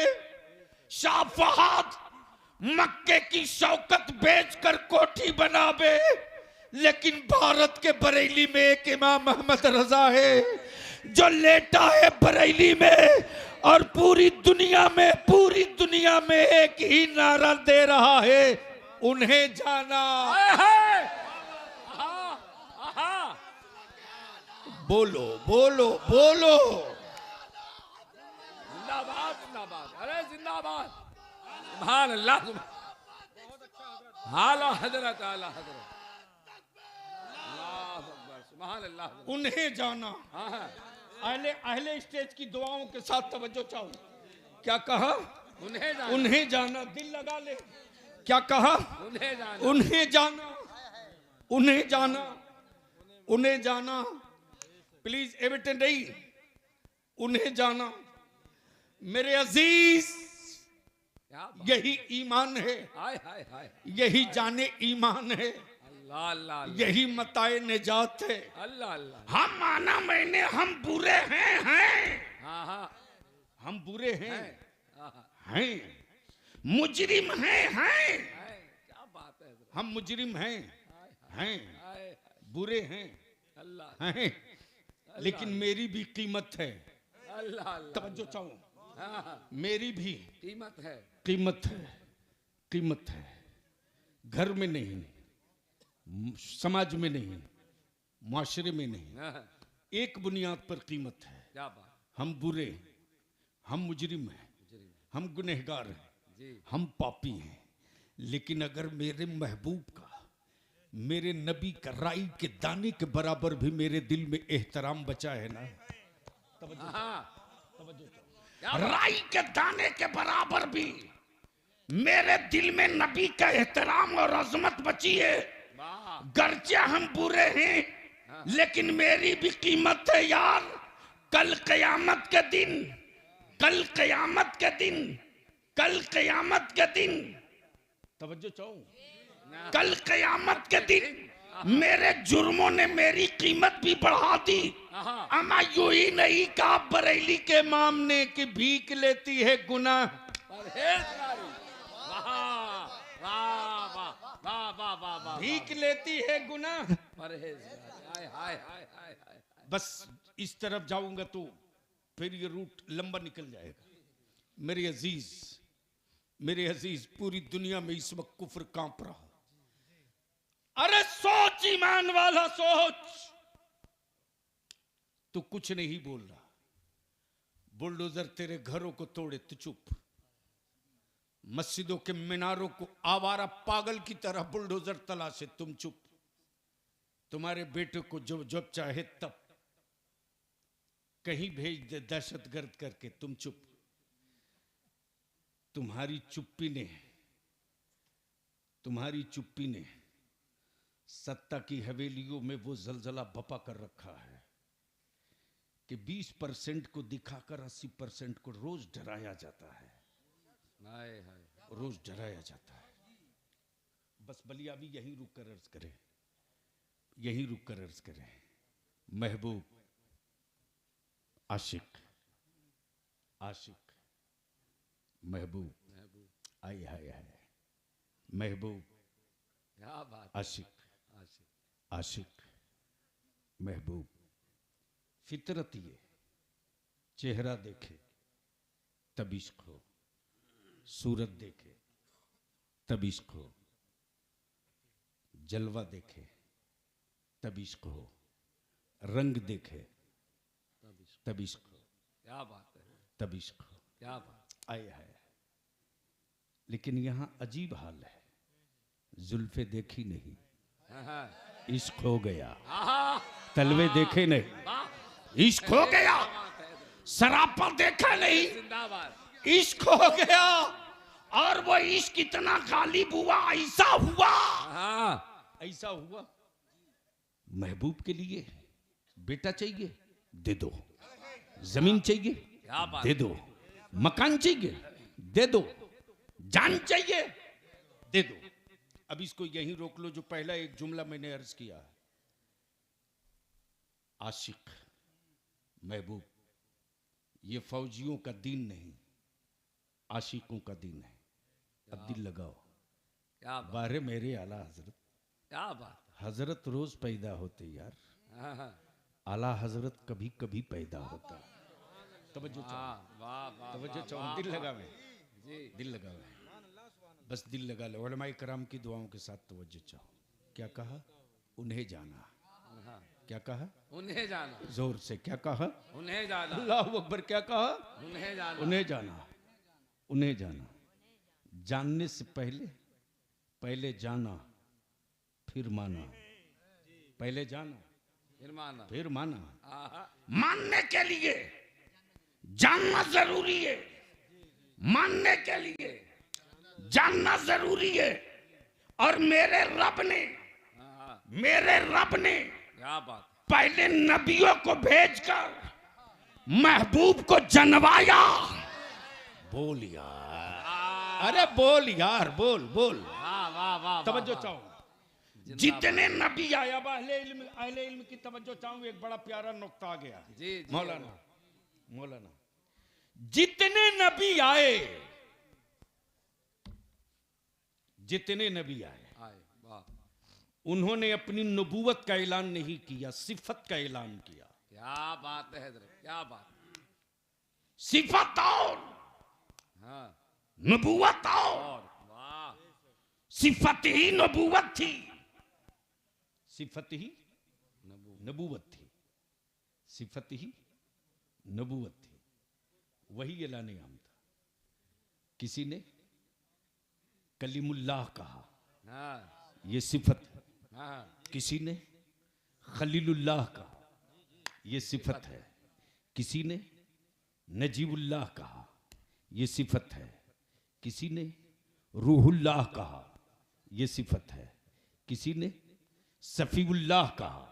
शाह फहाद मक्के की शौकत बेचकर कोठी बनावे, लेकिन भारत के बरेली में एक इमाम अहमद रजा है जो लेटा है बरेली में और पूरी दुनिया में एक ही नारा दे रहा है, उन्हें जाना, बोलो बोलो बोलो। जिंदाबाद जिंदाबाद, अरे जिंदाबाद, सुभान अल्लाह, आला हजरत, आला हजरत, अल्लाह अकबर, सुभान अल्लाह। उन्हें जाना। हाँ हाँ, अहले अहले स्टेज की दुआओं के साथ तवज्जो चाहो। क्या कहा? उन्हें जाना, उन्हें जाना। दिल लगा ले। क्या कहा? उन्हें जाना, उन्हें जाना, उन्हें जाना, उन्हें जाना। प्लीज ए बेटे नहीं, उन्हें जाना। मेरे अजीज, क्या बात, यही ईमान है, हाय हाय हाय, यही जाने ईमान है, अल्लाह अल्लाह अल्लाह, यही मताए निजात है। अल्लाह अल्लाह, हम माना मैंने, हम बुरे हैं। हाँ हाँ, हम बुरे हैं, हाँ हाँ, हैं, मुजरिम हैं। क्या बात है हजरत, हम मुजरिम हैं, हाय बुरे हैं, अल्लाह लेकिन मेरी भी कीमत है। अल्लाह अल्लाह, तवज्जो चाहो। हाँ हाँ, मेरी भी कीमत है, कीमत है, कीमत है। घर में नहीं, समाज में नहीं, माशरे में नहीं, हाँ, एक बुनियाद पर कीमत है। क्या बात, हम बुरे, हम मुजरिम हैं, हम गुनहगार हैं, जी, हम पापी हैं। लेकिन अगर मेरे महबूब का, मेरे नबी का राई के दाने के बराबर भी मेरे दिल में एहतराम बचा है ना, हाँ, राई के दाने के बराबर भी मेरे दिल में नबी का एहतराम और अजमत बची है। वाह, गर्चे हम बुरे हैं, लेकिन मेरी भी कीमत है यार। कल कयामत के दिन, कल कयामत के दिन, कल कयामत के दिन, तवज्जो चाहो, कल कयामत के दिन मेरे जुर्मों ने मेरी कीमत भी बढ़ा दी। हाँ, अमा यूं ही नहीं कहा बरेली के मामने की भीख लेती है गुनाह। परहेजगारी, वाह वाह वाह वाह वाह वाह वाह, भीख लेती है गुनाह। परहेजगारी, हाय हाय हाय हाय हाय, बस इस तरफ जाऊंगा तो फिर ये रूट लंबा निकल जाएगा। मेरे अजीज, मेरे अजीज, पूरी दुनिया में इस वक्त कुफ्र कांप रहा। अरे सोच ईमान वाला, सोच। तू कुछ नहीं बोल रहा, बुलडोजर तेरे घरों को तोड़े तो चुप, मस्जिदों के मीनारों को आवारा पागल की तरह बुलडोजर तलाशे तुम चुप, तुम्हारे बेटे को जब जब चाहे तब कहीं भेज दे दहशतगर्द करके तुम चुप। तुम्हारी चुप्पी ने सत्ता की हवेलियों में वो जलजला बपा कर रखा है कि 20% को दिखाकर 80% को रोज डराया जाता है, हाय हाय, रोज डराया जाता है। बस बलिया भी यहीं रुक कर अर्ज करे, यहीं रुक कर अर्ज करे। महबूब, आशिक, आशिक, महबूब, आय हाय हाय, महबूब, क्या बात, आशिक, आशिक, आशिक, महबूब। फितरत ये चेहरा देखे तब इश्क हो, सूरत देखे तब इश्क हो, जलवा देखे तब इश्क हो, रंग देखे तब इश्क हो, क्या बात है, तब इश्क हो। क्या बात, आए है। लेकिन यहां अजीब हाल है, जुल्फे देखी नहीं, हाँ, इश्क हो गया। हाँ, तलवे देखे नहीं, वाह, इश्क हो गया। सरापा देखा नहीं, जिंदाबाद, इश्क हो गया। और वो इश्क इतना गालिब हुआ, ऐसा हुआ, हाँ, ऐसा हुआ। महबूब के लिए बेटा चाहिए, दे दो। जमीन चाहिए, क्या बात, दे दो। मकान चाहिए, दे दो। जान चाहिए, दे दो। अब इसको यहीं रोक लो जो पहला एक जुमला मैंने अर्ज किया। आशिक, महबूब, ये फौजियों का दीन नहीं, आशिकों का दीन है। अब दिल लगाओ। क्या बात, बारे मेरे आला हजरत, क्या बात, हजरत रोज पैदा होते यार, हाँ, हाँ, आला हजरत कभी कभी पैदा होता। तवज्जो चाहो, वाह वाह वाह, तवज्जो वाह, चाहो, वाह, दिल लगावे, जी, दिल लगावे, बस दिल लगा लो। उलमाए कराम की दुआओं के साथ तवज्जो चाहो। क्या कहा? उन्हें जाना। हाँ, क्या कहा? उन्हें जाना, जोर से क्या कहा? उन्हें जाना, अल्लाह अकबर, क्या कहा? उन्हें जाना, उन्हें जाना, उन्हें जाना। जानने से पहले पहले जाना फिर माना, पहले जाना फिर माना, फिर माना। आहा, मानने के लिए जानना जरूरी है, मानने के लिए जानना जरूरी है। और मेरे रब ने, आहा, मेरे रब ने क्या बात, पहले नबियों को भेजकर महबूब को जनवाया। बोल यार, अरे बोल यार, बोल बोल, वाह वाह वाह, तवज्जो चाहो। जितने नबी आया, अहले इल्म की तवज्जो चाहूं। एक बड़ा प्यारा नुक्ता आ गया जी, जी, मौलाना, मौलाना। जितने नबी आए, जितने नबी आए, वाह, उन्होंने अपनी नबूवत का ऐलान नहीं किया, सिफत का ऐलान किया। क्या बात है हजरत, क्या बात, सिफत और हाँ, नबूवत और वाह, सिफत ही नबूवत थी, सिफत ही नबूवत थी, सिफत ही नबूवत थी। वही ऐलान आम था। किसी ने कलीमुल्लाह कहा, हाँ, ये सिफत है। हाँ, किसी ने खलीलुल्लाह कहा, ये सिफत है। किसी ने नजीबुल्लाह कहा, ये सिफत है। किसी ने रूहुल्लाह कहा, ये सिफत है। किसी ने सफीउल्लाह कहा,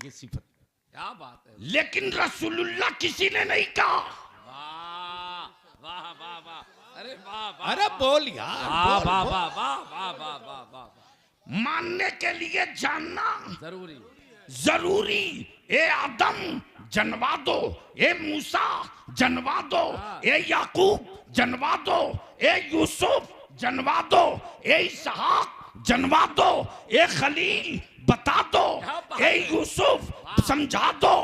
ये सिफत है। क्या बात है, लेकिन रसूलुल्लाह किसी ने नहीं कहा। वाह वाह वाह वाह, अरे वाह वाह, अरे बोल यार, वाह बोल, वाह बोल। वाह वाह वाह वाह वाह वाह, मानने के लिए जानना जरूरी, जरूरी। ए आदम जनवा दो, ए मूसा जनवा दो, ए याकूब जनवा दो, ए यूसुफ जनवा दो, ए इसहाक जनवा दो, ए खलील बता दो, ए यूसुफ समझा दो,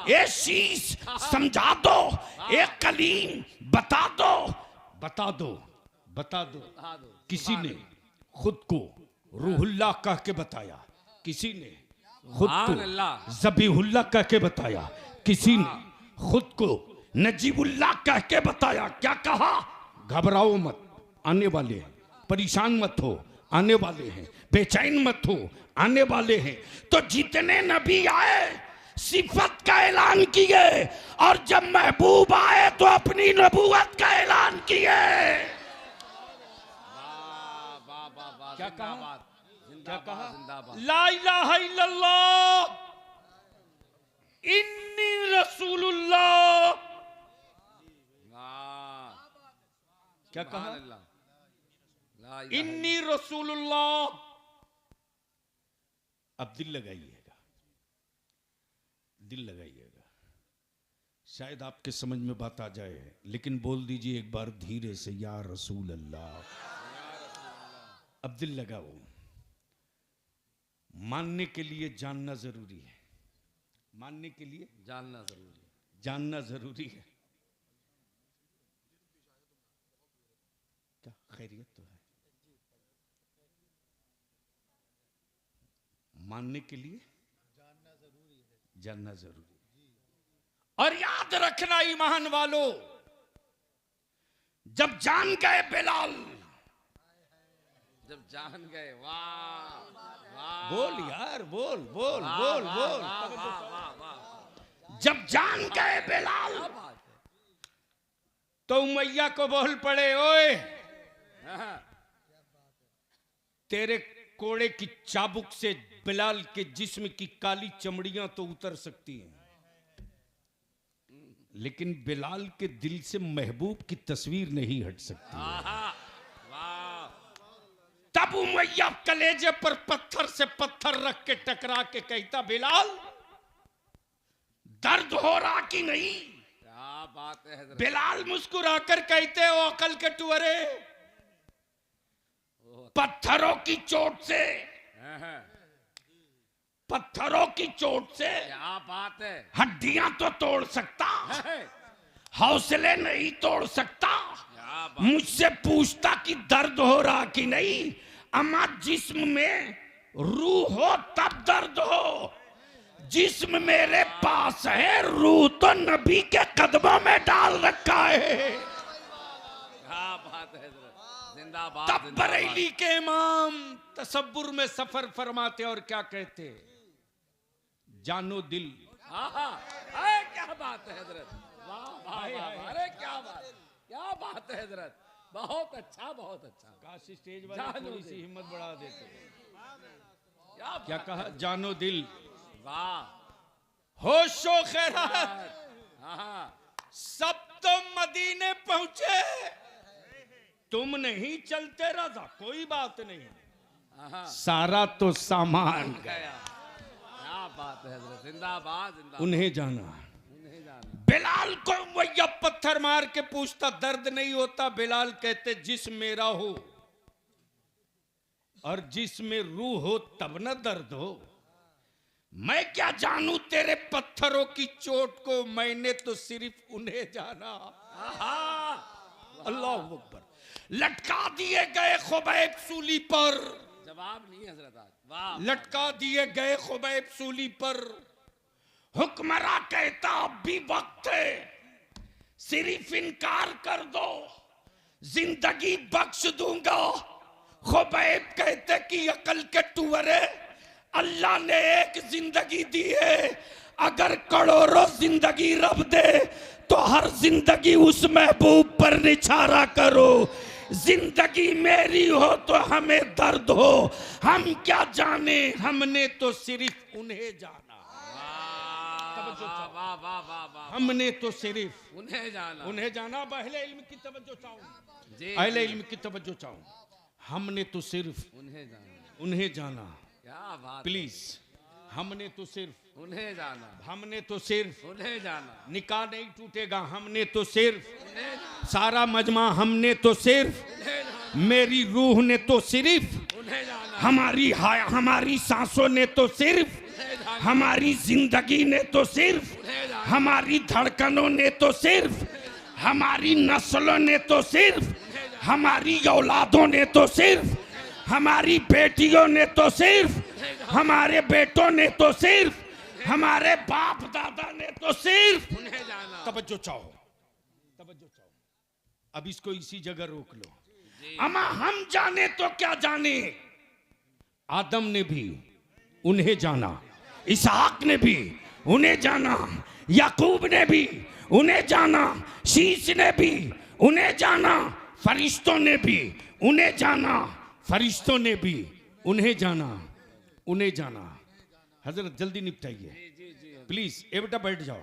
ए शीश समझा दो, ए कलीम बता दो, बता दो, बता दो। बता दो, किसी ने खुद को रूहुल्लाह कह के बताया, किसी ने खुद सुभान को अल्लाह, ज़बीहुल्लाह कह के बताया, किसी ने खुद को नजीबुल्लाह कह के बताया। क्या कहा? घबराओ मत, आने वाले हैं। परेशान मत हो, आने वाले हैं। बेचैन मत हो, आने वाले हैं। तो जितने नबी आए सिफत का ऐलान किए, और जब महबूब आए तो अपनी नबूवत का ऐलान किए। वाह वाह वाह वाह, क्या कहा? जिंदाबाद, क्या कहा? जिंदाबाद, ला इलाहा इल्लल्लाह इन्नी रसूलुल्लाह। वाह, क्या कहा? सुभान अल्लाह, ला इलाहा इन्नी रसूलुल्लाह। अब दिल लगाइएगा, दिल लगाइएगा, शायद आपके समझ में बात आ जाए। लेकिन बोल दीजिए एक बार धीरे से, या रसूल अल्लाह। अब दिल लगाओ। मानने के लिए जानना जरूरी है, मानने के लिए जानना जरूरी है, जानना जरूरी है। क्या खैरियत तो है? मानने के लिए जानना जरूरी है। और याद रखना ईमान वालों, जब जान गए बिलाल, जब जान गए, वाह वाह, बोल यार, बोल बोल वाह, बोल वाह, बोल। वाह, वाह, वाह, वाह, जब जान गए बिलाल क्या बात है, तो उमैया को बोल पड़े, ओए हाँ, तेरे कोड़े की चाबुक से बिलाल के जिस्म की काली चमड़ियां तो उतर सकती हैं, लेकिन बिलाल के दिल से महबूब की तस्वीर नहीं हट सकती। आहा, वाह, तब उमैया कलेजे पर पत्थर से पत्थर रख के टकरा के कहता, बिलाल दर्द हो रहा कि नहीं? क्या बात है हजरत, बिलाल मुस्कुराकर कहते हो, अकल के टुअरे, पत्थरों की चोट से, हाँ, पत्थरों की चोट से क्या बात है, हड्डियां तो तोड़ सकता, है, हौसले नहीं तोड़ सकता। क्या बात, मुझसे पूछता कि दर्द हो रहा कि नहीं। अमा जिस्म में रूह हो तब दर्द हो, जिस्म मेरे पास है, रूह तो नबी के कदमों में डाल रखा है। क्या बात है हजरत, जिंदाबाद तब जिंदाबाद। बरेली के इमाम तसब्बुर में सफर फरमाते और क्या कहते, जानो दिल। आहा, अरे क्या बात है हजरत, वाह वाह वाह, अरे क्या बात है हजरत, बहुत अच्छा बहुत अच्छा। काश स्टेज वाले वाले थोड़ी थोड़ी सी सी हिम्मत बढ़ा देते। क्या क्या कहा, जानो दिल, वाह, होशो खैरात, हाँ सब तो मदीने पहुंचे, तुम नहीं चलते रजा, कोई बात नहीं, हाँ, सारा तो सामान गया। क्या बात है हजरत, जिंदाबाद जिंदाबाद। उन्हें जाना। उन्हें जाना, बिलाल को वैया पत्थर मार के पूछता, दर्द नहीं होता? बिलाल कहते, जिस्म मेरा हो और जिसमें रूह हो तब न दर्द हो। मैं क्या जानू तेरे पत्थरों की चोट को, मैंने तो सिर्फ उन्हें जाना। अल्लाह अकबर। लटका दिए गए खुबैब सूली पर, जवाब नहीं हजरत आज, वाह, लटका दिए गए खुबैब सूली पर। हुक्मरा कहता अब भी वक्त है, सिर्फ इनकार कर दो, जिंदगी बख्श दूंगा। खुबैब कहते कि अकल के टुवरे, अल्लाह ने एक जिंदगी दी है, अगर करोड़ों जिंदगी रब दे तो हर जिंदगी उस महबूब पर निछारा करो। जिंदगी मेरी हो तो हमें दर्द हो, हम क्या जाने, हमने तो सिर्फ उन्हें जाना। वाह वाह वाह वाह वाह, हमने तो सिर्फ उन्हें जाना, उन्हें जाना। अब अहले इल्म की तवज्जो चाहूं, जी अहले इल्म की तवज्जो चाहूं। हमने तो सिर्फ उन्हें जाना, उन्हें जाना। क्या बात, प्लीज, हमने तो सिर्फ उन्हें जाना, हमने तो सिर्फ उन्हें जाना, निकाह नहीं टूटेगा, हमने तो सिर्फ उन्हें जाना, सारा मजमा, हमने तो सिर्फ उन्हें जाना, मेरी रूह ने तो सिर्फ उन्हें जाना, हमारी सांसों ने तो सिर्फ उन्हें जाना, हमारी जिंदगी ने तो सिर्फ उन्हें जाना, हमारी धड़कनों ने तो सिर्फ हमारी नस्लों ने तो सिर्फ हमारी औलादों ने तो सिर्फ हमारी बेटियों ने तो सिर्फ हमारे बेटों ने तो सिर्फ हमारे बाप दादा ने तो सिर्फ। उन्हें जाना, तवज्जो चाहो, तवज्जो चाहो। अब इसको इसी जगह रोक लो। अमा हम जाने तो क्या जाने, आदम ने भी उन्हें जाना, इसहाक ने भी उन्हें जाना, याकूब ने भी उन्हें जाना, शीश ने भी उन्हें जाना, फरिश्तों ने भी उन्हें जाना, फरिश्तों ने भी उन्हें जाना, उन्हें जाना। हजरत जल्दी निपटाइए प्लीज। ए बेटा बैठ जाओ,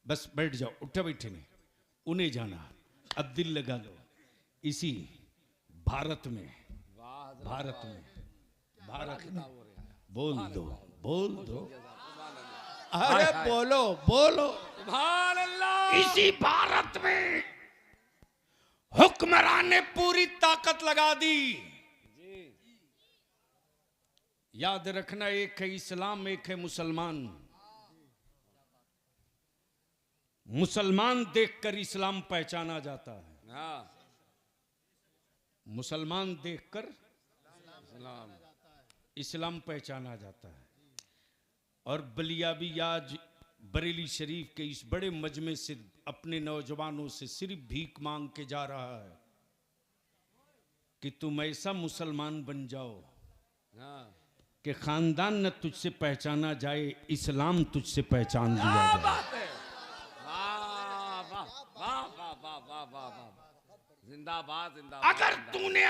बस बैठ जाओ, उठे बैठे नहीं। उन्हें जाना। अब दिल लगा लो, इसी भारत में, भारत में, भारत में बोल दो, बोल दो, अरे बोलो बोलो। सुभान अल्लाह, इसी भारत में हुक्मरान ने पूरी ताकत लगा दी। याद रखना, एक है इस्लाम, एक है मुसलमान। मुसलमान देखकर इस्लाम पहचाना जाता है, हाँ, मुसलमान देखकर सलाम, इस्लाम पहचाना जाता है। और बलिया भी आज बरेली शरीफ के इस बड़े मजमे से अपने नौजवानों से सिर्फ भीख मांग के जा रहा है कि तुम ऐसा मुसलमान बन जाओ हाँ, कि खानदान न तुझसे पहचाना जाए, इस्लाम तुझसे पहचान लिया क्या जाए। बात है, वाह वाह वाह वाह वाह वाह वाह वाह, जिंदाबाद जिंदाबाद। अगर तूने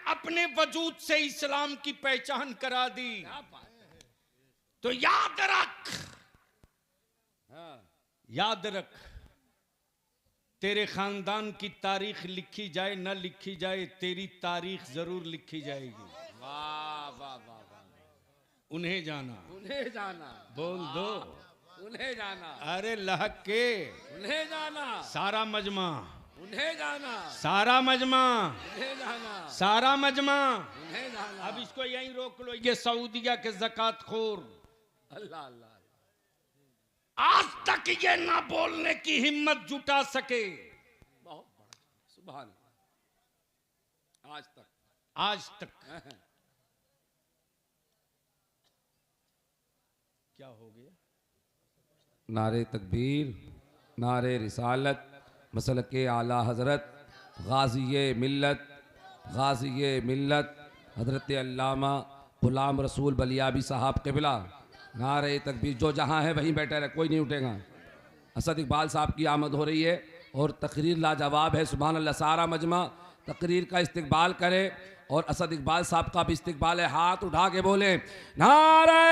अपने वजूद से इस्लाम की पहचान करा दी क्या बात है, तो याद रख, हाँ, याद रख, तेरे खानदान की तारीख लिखी जाए न लिखी जाए, तेरी तारीख जरूर लिखी जाएगी। वाह वाह वाह वाह, उन्हें जाना, उन्हें जाना, बोल दो, उन्हें जाना, अरे लहक के उन्हें जाना, सारा मजमा, उन्हें जाना, सारा मजमा, उन्हें जाना, सारा मजमा। उन्हें जाना। अब इसको यहीं रोक लो, ये सऊदिया के ज़कात खोर अल्लाह अल्लाह, आज तक ये ना बोलने की हिम्मत जुटा सके। बहुत बड़ा, सुभान अल्लाह, आज तक, आज तक क्या हो गया? नारे तकबीर, नारे रिसालत, मसलक आला हज़रत गाज़ी मिल्लत हज़रत अल्लामा ग़ुलाम रसूल बलियाबी साहब क़िबला। नारे तकबीर। जो जहाँ है वहीं बैठे रहे, कोई नहीं उठेगा। असद इकबाल साहब की आमद हो रही है और तकरीर लाजवाब है। सुभान अल्लाह। सारा मजमा तकरीर का इस्तकबाल करे और असद इकबाल साहब का भी इस्तकबाल है। हाथ उठा के बोले नारे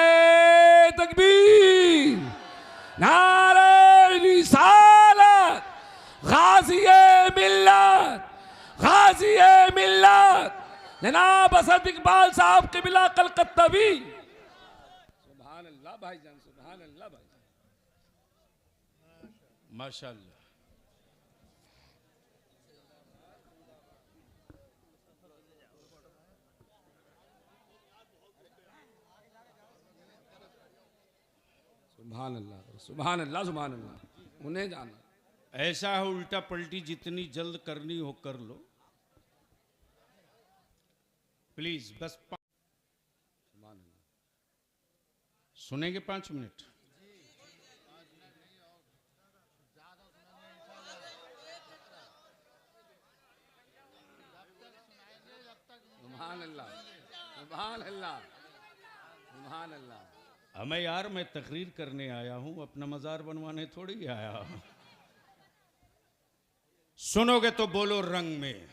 तकबीर, नारे रिसालत, गाज़ी मिल्लत जनाब असद इकबाल साहब क़िबला कलकत्तावी। सुभान अल्लाह भाईजान, सुभान अल्लाह भाईजान, माशाअल्लाह। सुभान अल्लाह, सुभान अल्लाह, सुभान अल्लाह। उन्हें जाना ऐसा है, उल्टा पलटी जितनी जल्द करनी हो कर लो प्लीज। बस सुभान अल्लाह। सुनेंगे 5 मिनट। सुभान अल्लाह, सुभान अल्लाह, सुभान अल्लाह। हमें यार, मैं तकरीर करने आया हूं, अपना मजार बनवाने थोड़ी आया हूं। सुनोगे तो बोलो रंग में,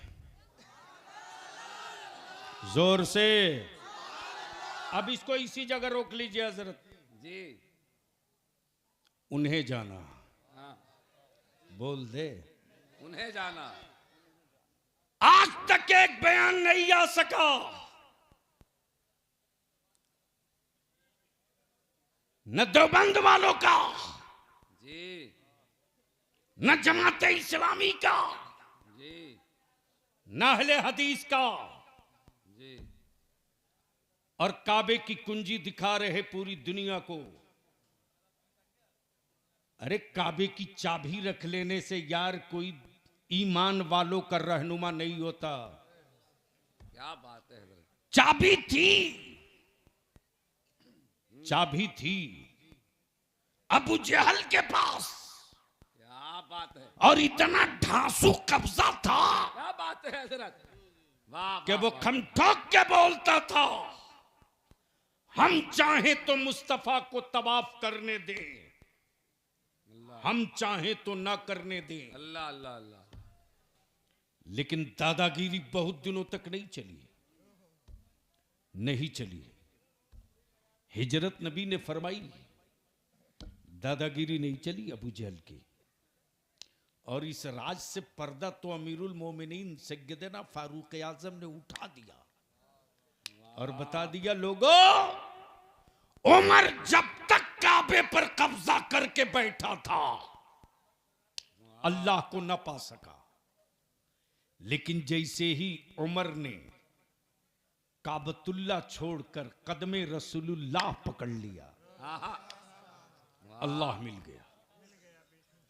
जोर से। अब इसको इसी जगह रोक लीजिए हजरत जी। उन्हें जाना, हाँ, बोल दे। उन्हें जाना। आज तक एक बयान नहीं आ सका न देवबंद वालों का, जी न जमात इस्लामी का, जी न अहले हदीस का, जी। और काबे की कुंजी दिखा रहे पूरी दुनिया को। अरे काबे की चाबी रख लेने से यार कोई ईमान वालों का रहनुमा नहीं होता। क्या बात है हज़रत। चाबी थी, चाबी थी अबू जहल के पास, क्या बात है, और इतना ढांसू कब्जा था क्या बात है हज़रत। वाह कि वाह, वो वाह। खम ठोक के बोलता था, हम चाहें तो मुस्तफा को तवाफ करने दें, हम चाहें तो ना करने दें। अल्लाह अल्लाह अल्लाह। लेकिन दादागिरी बहुत दिनों तक नहीं चली, नहीं चली। हिजरत नबी ने फरमाई, दादागिरी नहीं चली अबू जहल की। और इस राज से पर्दा तो अमीरुल मोमिनीन सैयदना फारूक आजम ने उठा दिया और बता दिया, लोगों, उमर जब तक काबे पर कब्जा करके बैठा था अल्लाह को न पा सका। लेकिन जैसे ही उमर ने काबतुल्ला छोड़कर कदमे रसूलुल्लाह पकड़ लिया, अल्लाह मिल गया,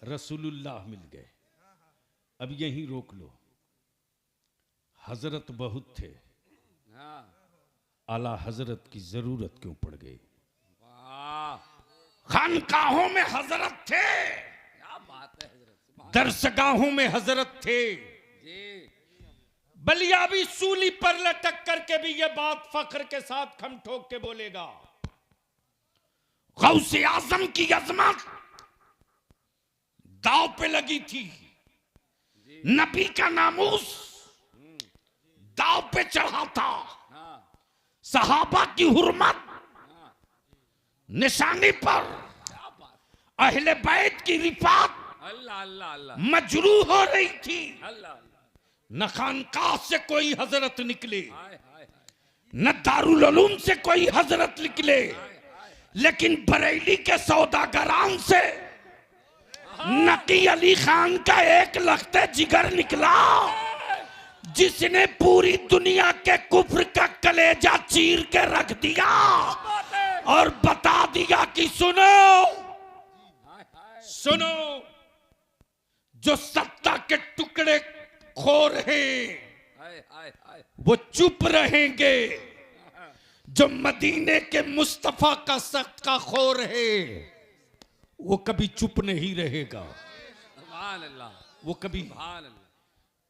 रसूलुल्लाह मिल गए। अब यहीं रोक लो। हजरत बहुत थे, हाँ, आला हजरत की जरूरत क्यों पड़ गई? वाह, खानकाहों में हजरत थे, क्या बात है हज़रत। दरसगाहों में हजरत थे। जी बलियाबी सूली पर लटक करके भी यह बात फख्र के साथ खम ठोक के बोलेगा, गौसे आजम की अजमत दाव पे लगी थी, नबी का नामूस दाव पे चढ़ा था, हाँ, सहाबा की हुर्मत हाँ, निशानी पर, क्या बात। अहले बैत की रिफात अल्लाह अल्लाह अल्लाह मजरू हो रही थी। अल्लाह अल्लाह। न खानकाह से कोई हजरत निकले, हाय हाय हाय न दारुल उलूम से कोई हजरत निकले, लेकिन बरेली के सौदागरान से नकी अली खान का एक लख्ते जिगर निकला, जिसने पूरी दुनिया के कुफ्र का कलेजा चीर के रख दिया और बता दिया कि सुनो, हाय हाय। सुनो, जो सत्ता के टुकड़े खोर हैं हाय हाय हाय। वो चुप रहेंगे, जो मदीने के मुस्तफा का सख्त खोर है वो कभी चुप नहीं रहेगा, सुभान अल्लाह, वो कभी सुभान अल्लाह।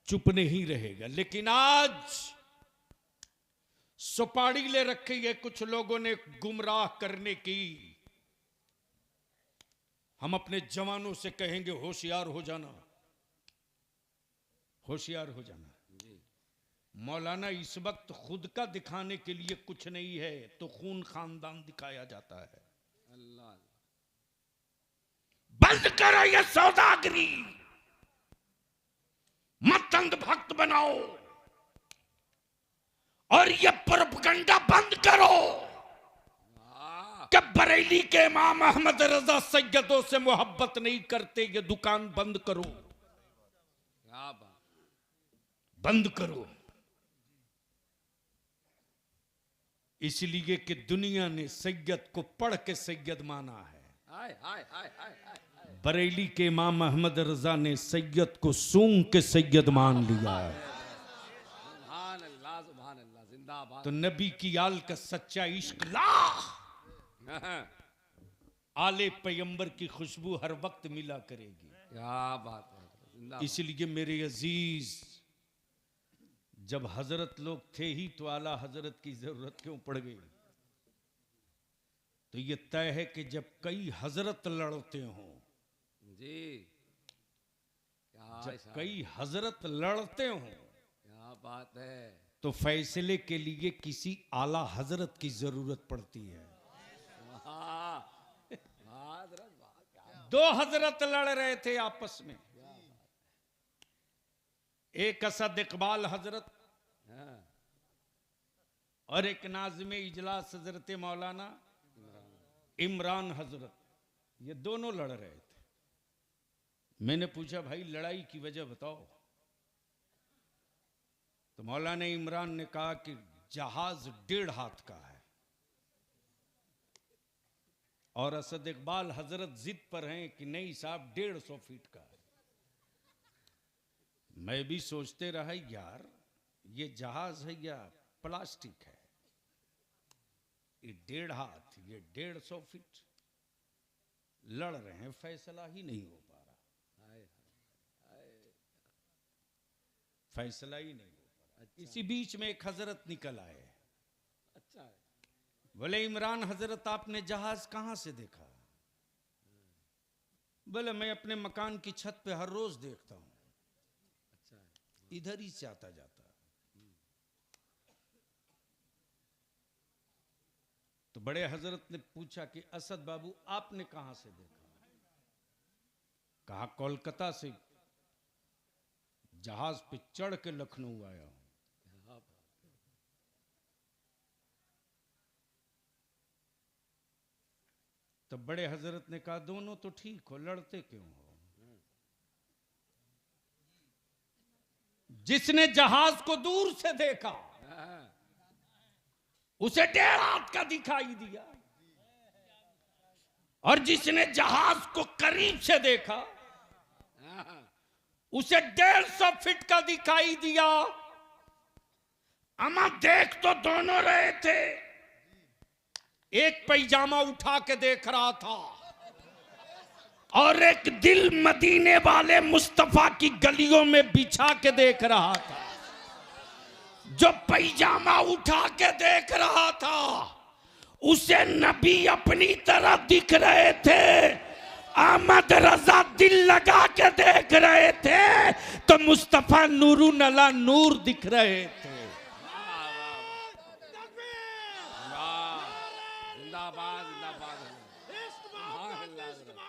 चुप नहीं रहेगा। लेकिन आज सुपाड़ी ले रखी है कुछ लोगों ने गुमराह करने की। हम अपने जवानों से कहेंगे होशियार हो जाना, होशियार हो जाना। मौलाना इस वक्त खुद का दिखाने के लिए कुछ नहीं है तो खून खानदान दिखाया जाता है। अल्लाह, बंद करो ये सौदागरी, मत अंध भक्त बनाओ और ये प्रोपगंडा बंद करो कि बरेली के इमाम अहमद रजा सैयदों से मोहब्बत नहीं करते। ये दुकान बंद करो, क्या बात। बंद करो। इसलिए कि दुनिया ने सैयद को पढ़ के सैयद माना है। हाय हाय हाय हाय हाय। बरेली के इमाम अहमद रजा ने सैयद को सूंघ के सैयद मान लिया है। सुभान अल्लाह, सुभान अल्लाह, जिंदाबाद। तो नबी की आल का सच्चा इश्क ला, आले पैगंबर की खुशबू हर वक्त मिला करेगी। क्या बात है, जिंदाबाद। इसलिए मेरे अजीज, जब हजरत लोग थे ही तो आला हजरत की जरूरत क्यों पड़ गई? तो ये तय है कि जब कई हजरत लड़ते हों, जी, क्या जब इशारा, कई हजरत लड़ते हों, क्या बात है। तो फैसले के लिए किसी आला हजरत की जरूरत पड़ती है। वाह, वाह हजरत, वाह, क्या दो हजरत लड़ रहे थे आपस में, एक असद इकबाल हजरत हाँ, और एक नाज़िम इजलास हजरत मौलाना इमरान हजरत, ये दोनों लड़ रहे थे। मैंने पूछा भाई लड़ाई की वजह बताओ। तो मौलाना इमरान ने कहा कि जहाज 1.5 हाथ का है और असद इकबाल हजरत जिद पर हैं कि नहीं साहब 150 फीट का है। मैं भी सोचते रहा यार ये जहाज है या प्लास्टिक है, ये 1.5 हाथ, ये 150 फीट, लड़ रहे हैं, फैसला ही नहीं हो पा रहा, हाय, फैसला ही नहीं हो पा रहा। इसी बीच में एक हजरत निकल आए, अच्छा है। बोले इमरान हजरत आपने जहाज कहां से देखा? बोले मैं अपने मकान की छत पे हर रोज देखता हूं, अच्छा है। इधर ही से आता जाता। तो बड़े हजरत ने पूछा कि असद बाबू आपने कहां से देखा? कहा कोलकाता से जहाज पे चढ़ के लखनऊ आया हूं। क्या बात है। तो बड़े हजरत ने कहा दोनों तो ठीक हो, लड़ते क्यों हो? जिसने जहाज को दूर से देखा हाँ, उसे 1.5 हाथ का दिखाई दिया, और जिसने जहाज को करीब से देखा हाँ, उसे 150 फीट का दिखाई दिया। अमा देख तो दोनों रहे थे, एक पैजामा उठा के देख रहा था और एक दिल मदीने वाले मुस्तफा की गलियों में बिछा के देख रहा था। जो पैजामा उठा के देख रहा था उसे नबी अपनी तरह दिख रहे थे, अहमद रजा दिल लगा के देख रहे थे तो मुस्तफा नूरू नला नूर दिख रहे थे। वाह, जिंदाबाद, जिंदाबाद। सुभान अल्लाह हजरत।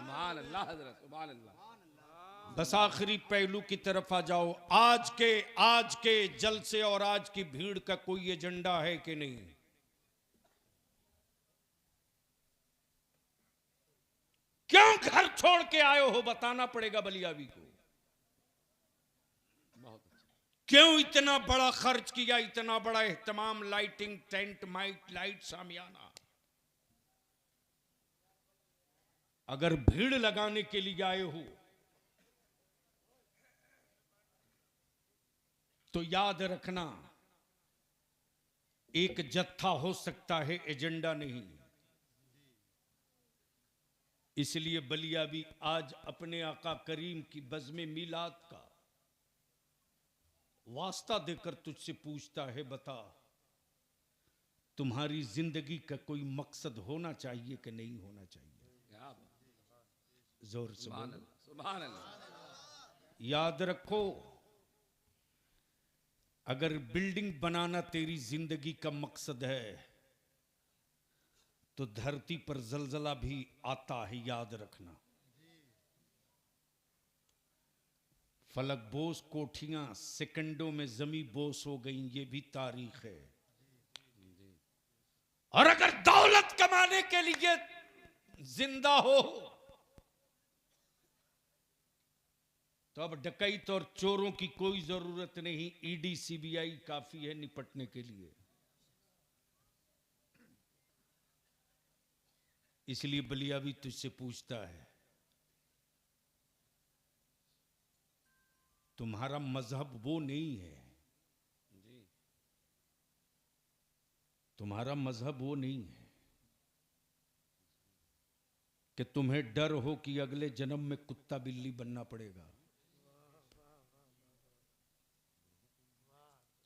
सुभान अल्लाह हजरत, सुभान अल्लाह। बस आखिरी पहलू की तरफ आ जाओ। आज के जलसे और आज की भीड़ का कोई एजेंडा है कि नहीं? क्यों घर छोड़ के आए हो बताना पड़ेगा बलियावी को। बहुत अच्छा। क्यों इतना बड़ा खर्च किया, इतना बड़ा एहतमाम, लाइटिंग, टेंट, माइक, लाइट, सामियाना। अगर भीड़ लगाने के लिए आए हो तो याद रखना, एक जत्था हो सकता है, एजेंडा नहीं। इसलिए बलिया भी आज अपने आका करीम की बज़्म मिलाद का वास्ता देकर तुझसे पूछता है, बता तुम्हारी जिंदगी का कोई मकसद होना चाहिए कि नहीं होना चाहिए? जोर से बोलो, सुभान अल्लाह। याद रखो, अगर बिल्डिंग बनाना तेरी जिंदगी का मकसद है तो धरती पर जलजला भी आता है, याद रखना। फलक बोस कोठियां सेकंडों में जमी बोस हो गई, ये भी तारीख है। और अगर दौलत कमाने के लिए जिंदा हो तो अब डकैत और चोरों की कोई जरूरत नहीं, ईडी सीबीआई काफी है निपटने के लिए। इसलिए बलिया भी तुझसे पूछता है, तुम्हारा मजहब वो नहीं है, तुम्हारा मजहब वो नहीं है कि तुम्हें डर हो कि अगले जन्म में कुत्ता बिल्ली बनना पड़ेगा।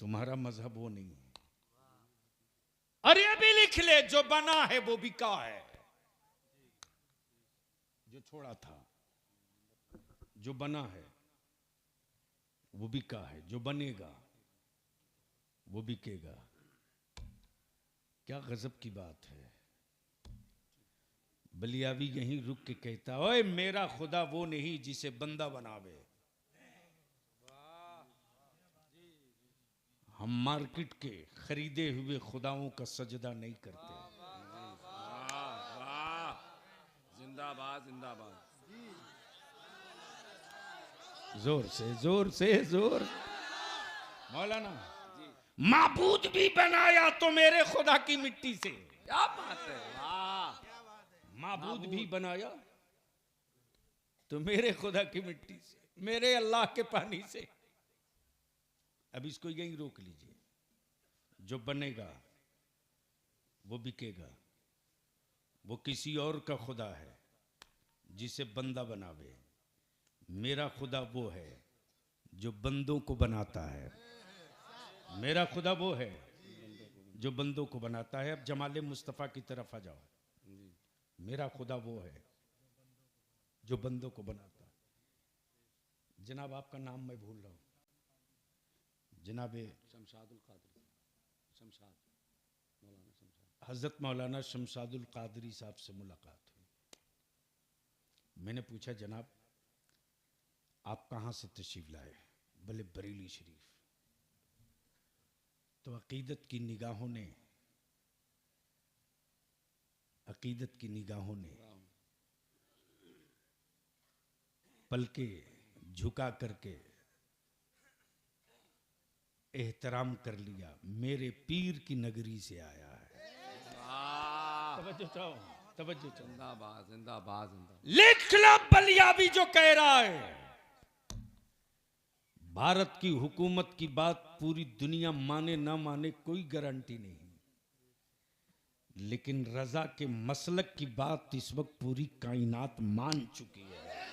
तुम्हारा मजहब वो नहीं है। अरे अभी लिख ले, जो बना है वो बिका है, जो छोड़ा था, जो बना है वो बिका है, जो बनेगा वो बिकेगा। क्या गजब की बात है। बलियावी यहीं रुक के कहता, ओए मेरा खुदा वो नहीं जिसे बंदा बनावे। हम मार्केट के खरीदे हुए खुदाओं का सजदा नहीं करते। जिंदाबाद जिंदाबाद। जोर से जोर से जोर। मौलाना, माबूद भी बनाया तो मेरे खुदा की मिट्टी से। क्या बात है, वाह। माबूद भी बनाया तो मेरे खुदा की मिट्टी से, मेरे अल्लाह के पानी से। अब इसको यहीं रोक लीजिए। जो बनेगा वो बिकेगा। वो किसी और का खुदा है जिसे बंदा बनावे। मेरा खुदा वो है जो बंदों को बनाता है। मेरा खुदा वो है जो बंदों को बनाता है। अब जमाले मुस्तफ़ा की तरफ आ जाओ। मेरा खुदा वो है जो बंदों को बनाता है। जनाब आपका नाम मैं भूल रहा हूँ। जनाबे शमशादुल कादरी, शमशाद, मौलाना शमशाद। हजरत मौलाना शमशादुल कादरी साहब से मुलाकात हुई। मैंने पूछा, जनाब आप कहाँ से तशरीफ लाए? बोले बरेली शरीफ। तो अकीदत की निगाहों ने पलके झुका करके एहतराम कर लिया। मेरे पीर की नगरी से आया है। तवज्जो चाहो, तवज्जो चाहो। जिंदाबाद जिंदाबाद जिंदाबाद। लिख लो, बलिया भी जो कह रहा है, भारत की हुकूमत की बात पूरी दुनिया माने ना माने कोई गारंटी नहीं, लेकिन रजा के मसलक की बात इस वक्त पूरी कायनात मान चुकी है।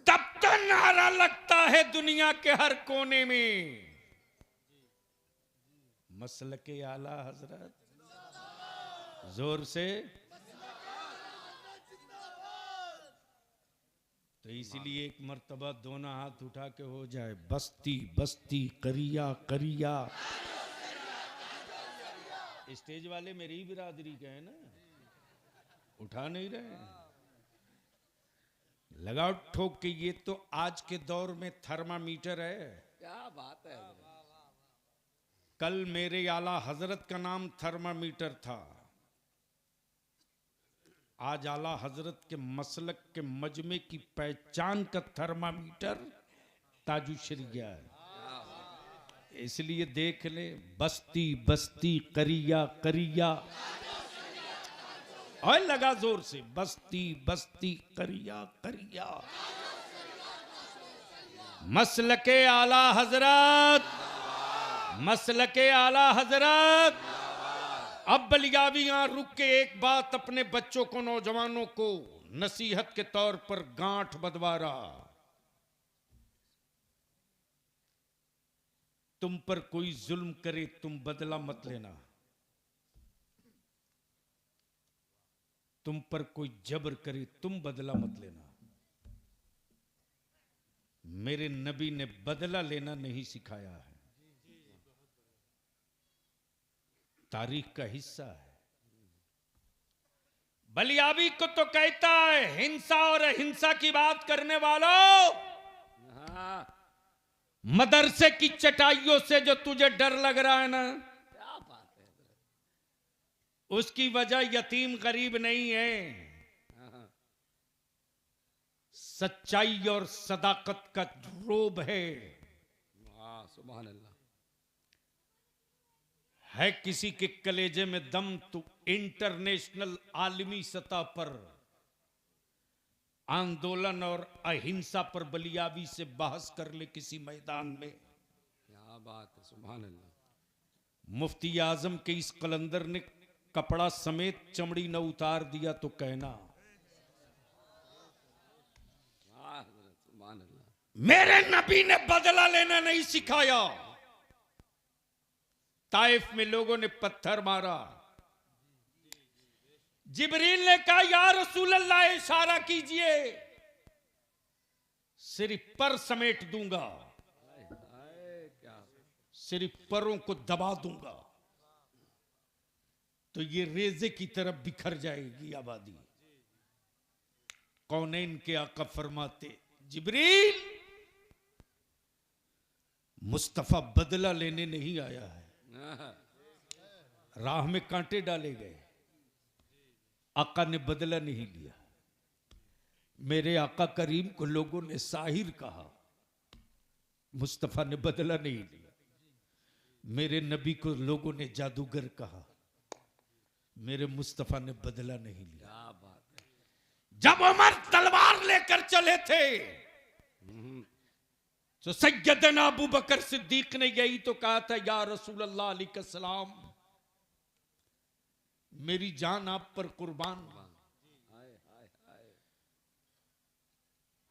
तब तो नारा लगता है दुनिया के हर कोने में, मसलके आला हजरत। जोर से। तो इसलिए एक मर्तबा दोनों हाथ उठा के हो जाए, बस्ती बस्ती करिया करिया। स्टेज वाले मेरी ही बिरादरी के हैं ना, उठा नहीं रहे। लगाओ ठोक के। ये तो आज के दौर में थर्मामीटर है। क्या बात है। कल मेरे आला हजरत का नाम थर्मामीटर था, आज आला हजरत के मसलक के मजमे की पहचान का थर्मामीटर ताजुशरिया है। इसलिए देख ले, बस्ती बस्ती करिया करिया। और लगा जोर से, बस्ती बस्ती करिया करिया। मसलके आला हजरत, मसलके आला हजरत। अब बलियावी यहां रुक के एक बात अपने बच्चों को, नौजवानों को नसीहत के तौर पर गांठ बंधवा रहा। तुम पर कोई जुल्म करे तुम बदला मत लेना, तुम पर कोई जबर करे तुम बदला मत लेना। मेरे नबी ने बदला लेना नहीं सिखाया है, तारीख का हिस्सा है। बलियावी को तो कहता है हिंसा और अहिंसा की बात करने वालों, मदरसे की चटाइयों से जो तुझे डर लग रहा है ना, क्या बात है, उसकी वजह यतीम गरीब नहीं है, सच्चाई और सदाकत का रोब है। सुभान अल्लाह। है किसी के कलेजे में दम तो इंटरनेशनल आलमी सतह पर आंदोलन और अहिंसा पर बलियावी से बहस कर ले किसी मैदान में। क्या बात है, सुभान अल्लाह। मुफ्ती आजम के इस कलंदर ने कपड़ा समेत चमड़ी न उतार दिया तो कहना, सुभान अल्लाह। मेरे नबी ने बदला लेना नहीं सिखाया। ताइफ में लोगों ने पत्थर मारा, जिब्रील ने कहा या रसूल अल्लाह इशारा कीजिए, सिर्फ पर समेट दूंगा, सिर्फ परों को दबा दूंगा तो ये रेजे की तरफ बिखर जाएगी आबादी। कौनैन के आका फरमाते, जिब्रील मुस्तफा बदला लेने नहीं आया है, राह में कांटे डाले गए, आका ने बदला नहीं लिया। मेरे आका करीम को लोगों ने साहिर कहा, मुस्तफा ने बदला नहीं लिया। मेरे नबी को लोगों ने जादूगर कहा, मेरे मुस्तफा ने बदला नहीं लिया। क्या बात है। जब उमर तलवार लेकर चले थे तो सैयदना अबू बकर सिद्दीक ने यही तो कहा था, या रसूल अल्लाह अलैहिस्सलाम मेरी जान आप पर कुर्बान।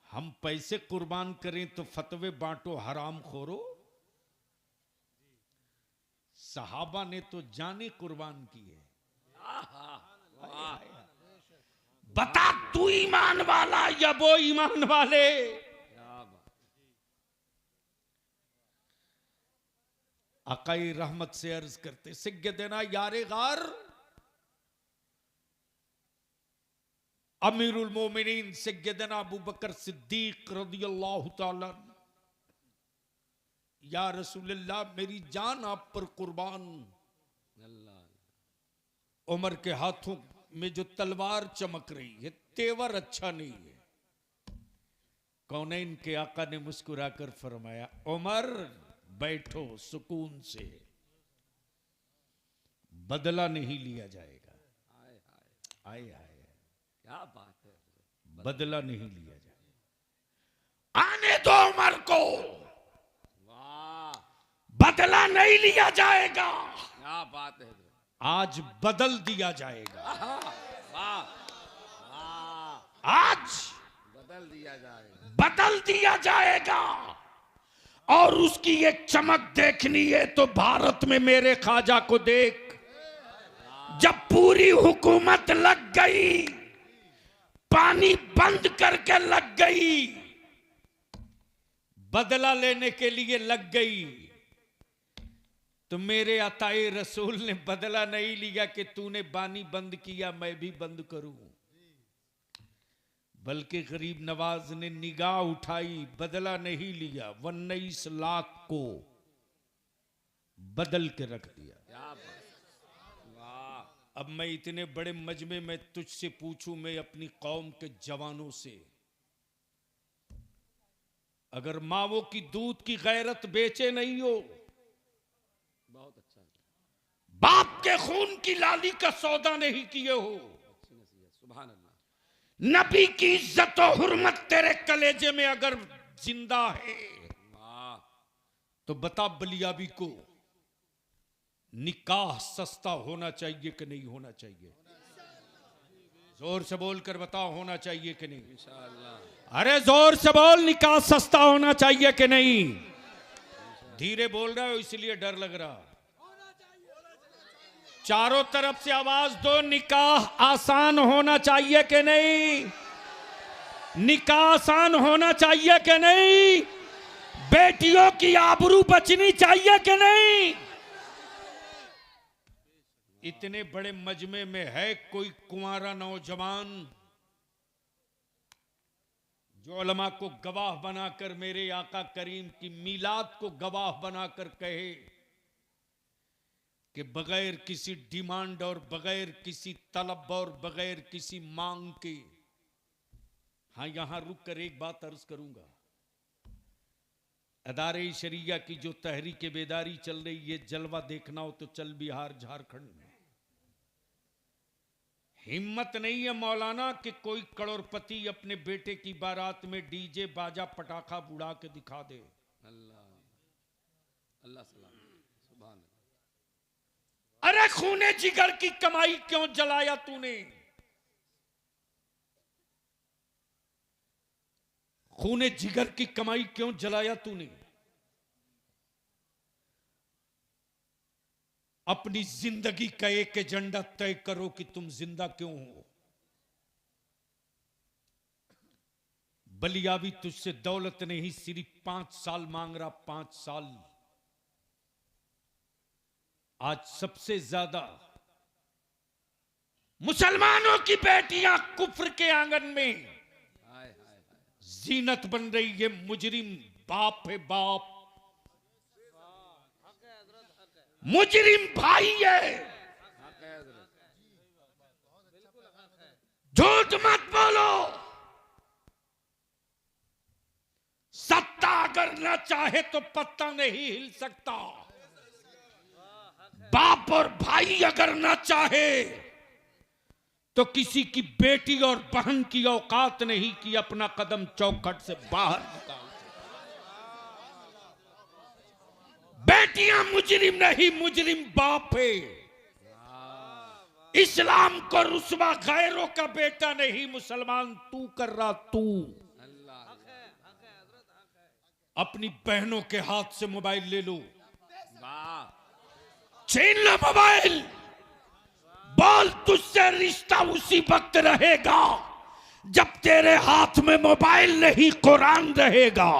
हम पैसे कुर्बान करें तो फतवे बांटो हराम खोरो, सहाबा ने तो जाने कुर्बान की है। बता तू ईमान वाला या वो ईमान वाले। अकाई रहमत से अर्ज करते, सैयदना यारे गार अमीरुल मोमिनीन सैयदना अबू बकर सिद्दीक रदियल्लाहु ताला, या रसूलल्लाह मेरी जान आप पर कुर्बान। उमर के हाथों में जो तलवार चमक रही है, तेवर अच्छा नहीं है। कौनैन के आका ने मुस्कुराकर फरमाया, उमर बैठो सुकून से, बदला नहीं लिया जाएगा। आए हाय, क्या बात है, बदला नहीं लिया जाएगा। आने दो उमर को, वाह बदला नहीं लिया जाएगा, क्या बात है, आज बदल दिया जाएगा। वाह आज बदल दिया जाएगा, बदल दिया जाएगा। और उसकी एक चमक देखनी है तो भारत में मेरे ख्वाजा को देख, जब पूरी हुकूमत लग गई, पानी बंद करके लग गई, बदला लेने के लिए लग गई, तो मेरे अताए रसूल ने बदला नहीं लिया कि तूने पानी बंद किया मैं भी बंद करूं, बल्कि गरीब नवाज ने निगाह उठाई, बदला नहीं लिया, 19 लाख को बदल के रख दिया। अब मैं इतने बड़े मजमे में तुझसे पूछूं, मैं अपनी कौम के जवानों से, अगर मावों की दूध की गैरत बेचे नहीं हो, बहुत अच्छा, बाप के खून की लाली का सौदा नहीं किए हो, सुभान अल्लाह, नबी की इज्जत और हुर्मत तेरे कलेजे में अगर जिंदा है। तो बता बलियाबी को, निकाह सस्ता होना चाहिए कि नहीं होना चाहिए? जोर से बोलकर बताओ, होना चाहिए कि नहीं? इंशाअल्लाह। अरे जोर से बोल, निकाह सस्ता होना चाहिए कि नहीं? धीरे बोल रहे हो इसलिए डर लग रहा। चारों तरफ से आवाज दो, निकाह आसान होना चाहिए कि नहीं? निकाह आसान होना चाहिए कि नहीं? बेटियों की आबरू बचनी चाहिए कि नहीं? इतने बड़े मजमे में है कोई कुंवारा नौजवान जो उलमा को गवाह बनाकर, मेरे आका करीम की मीलाद को गवाह बनाकर कहे कि बगैर किसी डिमांड और बगैर किसी तलब और बगैर किसी मांग के। हाँ, यहां रुक कर एक बात अर्ज करूंगा। अदारे शरिया की जो तहरीक बेदारी चल रही है, जलवा देखना हो तो चल बिहार झारखंड में। हिम्मत नहीं है मौलाना कि कोई करोड़पति अपने बेटे की बारात में डीजे बाजा पटाखा बुढ़ा के दिखा दे। अल्लाह अल्लाह सलाम सुभान। अरे खूने जिगर की कमाई क्यों जलाया तूने? खूने जिगर की कमाई क्यों जलाया तूने? अपनी जिंदगी का एक एजेंडा तय करो कि तुम जिंदा क्यों हो। बलियाबी तुझसे दौलत नहीं, सिर्फ 5 साल मांग रहा, 5 साल। आज सबसे ज्यादा मुसलमानों की बेटियां कुफ्र के आंगन में जीनत बन रही है। मुजरिम बाप है, बाप मुजरिम भाई है। झूठ मत बोलो। सत्ता अगर ना चाहे तो पत्ता नहीं हिल सकता। बाप और भाई अगर ना चाहे तो किसी की बेटी और बहन की औकात नहीं कि अपना कदम चौखट से बाहर निकाल। बेटियां मुजरिम नहीं, मुजरिम बाप है। इस्लाम को रुस्वा गैरों का बेटा नहीं, मुसलमान तू कर रहा तू। अपनी बहनों के हाथ से मोबाइल ले लो, छीन लो मोबाइल। बोल, तुझसे रिश्ता उसी वक्त रहेगा जब तेरे हाथ में मोबाइल नहीं कुरान रहेगा।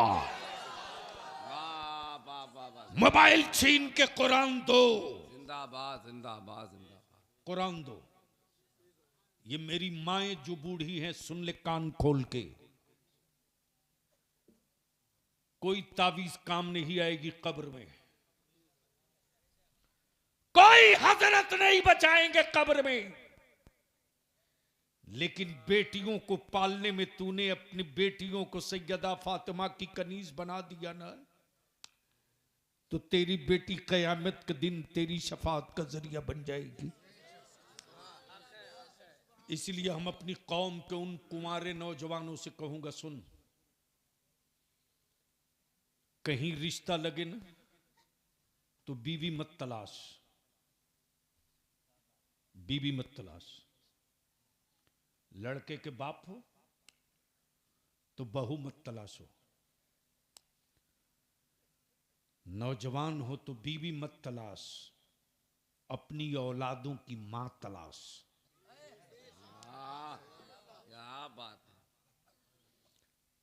मोबाइल छीन के कुरान दो। जिंदाबाद जिंदाबाद जिंदाबाद। कुरान दो। ये मेरी माएं जो बूढ़ी हैं, सुन ले कान खोल के। कोई तावीज काम नहीं आएगी कब्र में। कोई हजरत नहीं बचाएंगे कब्र में। लेकिन बेटियों को पालने में तूने अपनी बेटियों को सैयदा फातिमा की कनीज बना दिया ना, तो तेरी बेटी कयामत के दिन तेरी शफाअत का जरिया बन जाएगी। इसलिए हम अपनी कौम के उन कुंवारे नौजवानों से कहूंगा, सुन, कहीं रिश्ता लगे ना तो बीवी मत तलाश, बीवी मत तलाश। लड़के के बाप हो तो बहू मत तलाशो। नौजवान हो तो बीवी मत तलाश, अपनी औलादों की मां तलाश। क्या बात है।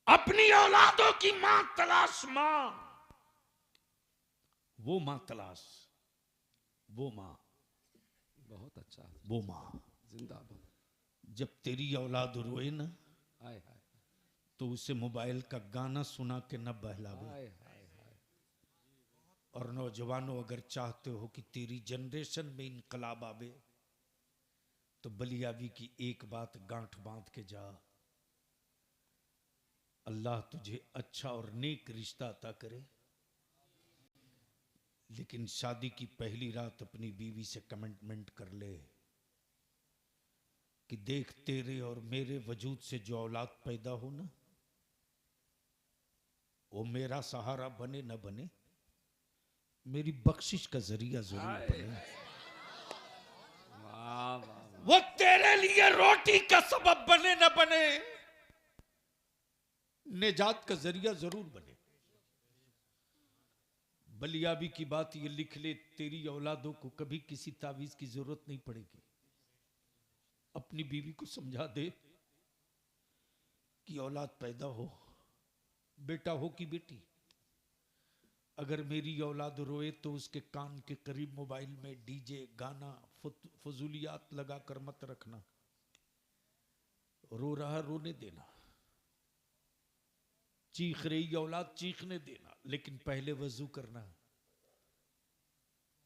अपनी औलादों की मां तलाश। मां, वो मां तलाश, वो मां, बहुत अच्छा, वो मां। जिंदाबाद। जब तेरी औलाद रोए ना, हाय हाय तो उसे मोबाइल का गाना सुना के न बहलावे। हाय हाय हाय। और नौजवानों, अगर चाहते हो कि तेरी जनरेशन में इनकलाब आवे तो बलियाबी की एक बात गांठ बांध के जा, अल्लाह तुझे अच्छा और नेक रिश्ता अता करे। लेकिन शादी की पहली रात अपनी बीवी से कमिटमेंट कर ले कि देख, तेरे और मेरे वजूद से जो औलाद पैदा हो ना, वो मेरा सहारा बने न बने, मेरी बख्शिश का जरिया जरूर बने। वो तेरे लिए रोटी का सबब बने न बने, निजात का जरिया जरूर बने। बलियाबी की बात ये लिख ले, तेरी औलादों को कभी किसी तावीज की जरूरत नहीं पड़ेगी। अपनी बीवी को समझा दे कि औलाद पैदा हो, बेटा हो कि बेटी, अगर मेरी औलाद रोए तो उसके कान के करीब मोबाइल में डीजे गाना फजूलियात लगाकर मत रखना। रो रहा रोने देना, चीख रही औलाद चीखने देना, लेकिन पहले वजू करना।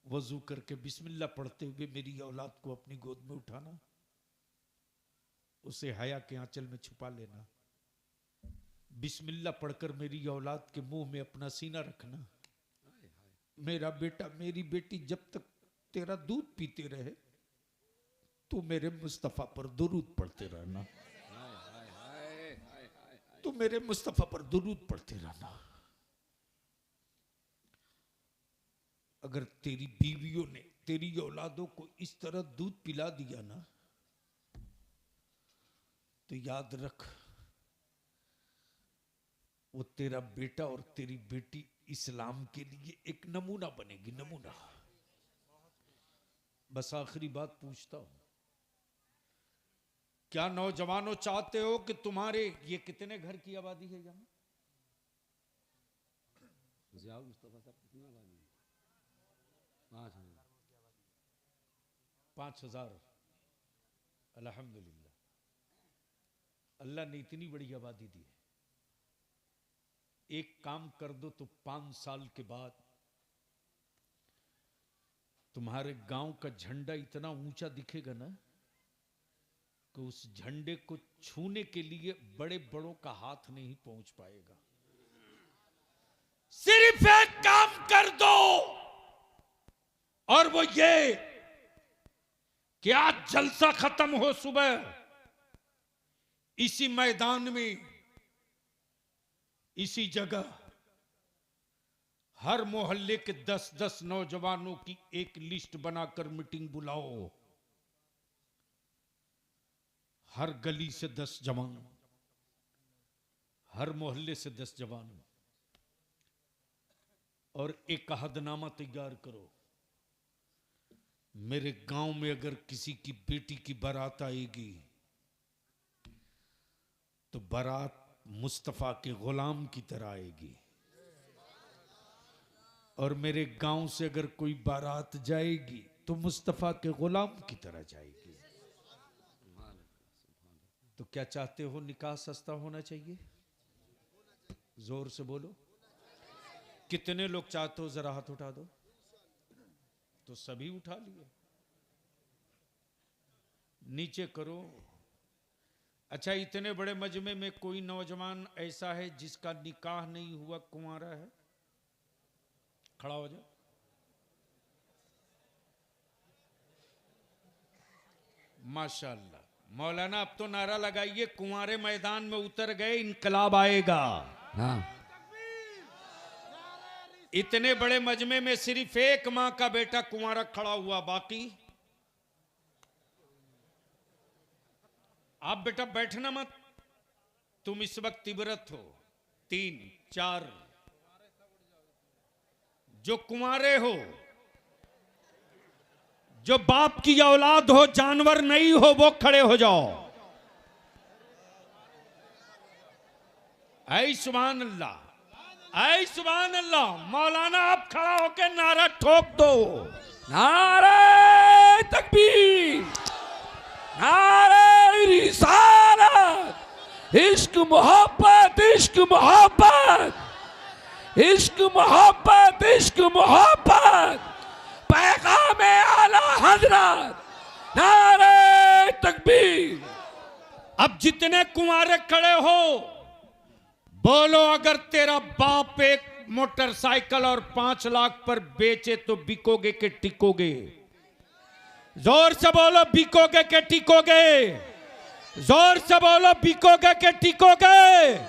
वजू करके बिस्मिल्लाह पढ़ते हुए मेरी औलाद को अपनी गोद में उठाना, उसे हया के आंचल में छुपा लेना। बिस्मिल्लाह पढ़कर मेरी औलाद के मुंह में अपना सीना रखना। मेरा बेटा मेरी बेटी जब तक तेरा दूध पीते रहे तो मेरे मुस्तफा पर दुरूद पढ़ते रहना, तो मेरे मुस्तफा पर दुरूद पढ़ते रहना। अगर तेरी बीवियों ने तेरी औलादों को इस तरह दूध पिला दिया ना, तो याद रख वो तेरा बेटा और तेरी बेटी इस्लाम के लिए एक नमूना बनेगी, नमूना। बस आखिरी बात पूछता हूं, क्या नौजवानों चाहते हो कि तुम्हारे, ये कितने घर की आबादी है यहां? मुस्तफा साहब कितनी आबादी है? 5,000। अल्हम्दुलिल्लाह, अल्लाह ने इतनी बड़ी आबादी दी है। एक काम कर दो तो 5 साल के बाद तुम्हारे गांव का झंडा इतना ऊंचा दिखेगा ना कि उस झंडे को छूने के लिए बड़े बड़ों का हाथ नहीं पहुंच पाएगा। सिर्फ एक काम कर दो, और वो ये कि आज जलसा खत्म हो सुबह इसी मैदान में, इसी जगह हर मोहल्ले के 10-10 नौजवानों की एक लिस्ट बनाकर मीटिंग बुलाओ। हर गली से 10 जवान, हर मोहल्ले से 10 जवान, और एक अहदनामा तैयार करो। मेरे गांव में अगर किसी की बेटी की बारात आएगी तो बारात मुस्तफा के गुलाम की तरह आएगी, और मेरे गांव से अगर कोई बारात जाएगी तो मुस्तफा के गुलाम की तरह जाएगी। तो क्या चाहते हो, निकाह सस्ता होना चाहिए? जोर से बोलो, कितने लोग चाहते हो? जरा हाथ उठा दो। तो सभी उठा लिए, नीचे करो। अच्छा, इतने बड़े मजमे में कोई नौजवान ऐसा है जिसका निकाह नहीं हुआ, कुंवारा है? खड़ा हो जाओ। माशाअल्लाह। मौलाना अब तो नारा लगाइए, कुंवारे मैदान में उतर गए, इनकलाब आएगा। हाँ। इतने बड़े मजमे में सिर्फ एक मां का बेटा कुंवारा खड़ा हुआ, बाकी आप बेटा बैठना मत, तुम इस वक्त इबरत हो। 3-4 जो कुंवारे हो, जो बाप की औलाद हो, जानवर नहीं हो, वो खड़े हो जाओ। ऐ सुभान अल्लाह, ऐ सुभान अल्लाह। मौलाना आप खड़ा होकर नारा ठोक दो। नारे तकबीर, नारे रिसालत, इश्क मोहब्बत, इश्क मोहब्बत, इश्क मोहब्बत, इश्क मोहब्बत, पैगाम आला हजरत, नारे तकबीर। अब जितने कुंवारे खड़े हो, बोलो, अगर तेरा बाप एक मोटरसाइकिल और 5 लाख पर बेचे तो बिकोगे के टिकोगे? जोर से बोलो, बिकोगे के टिकोगे? जोर से बोलो, बिकोगे के टिकोगे?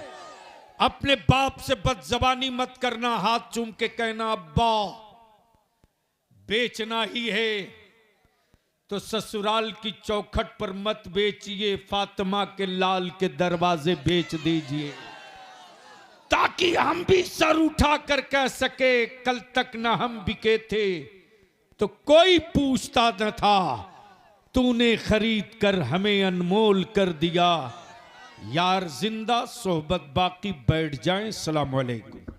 अपने बाप से बदजबानी मत करना, हाथ चूम के कहना अब्बा बेचना ही है तो ससुराल की चौखट पर मत बेचिए, फातिमा के लाल के दरवाजे बेच दीजिए, ताकि हम भी सर उठा कर कह सके कल तक न हम बिके थे तो कोई पूछता न था, तूने खरीद कर हमें अनमोल कर दिया। यार जिंदा सोहबत बाकी, बैठ जाएं। सलाम अलैकुम।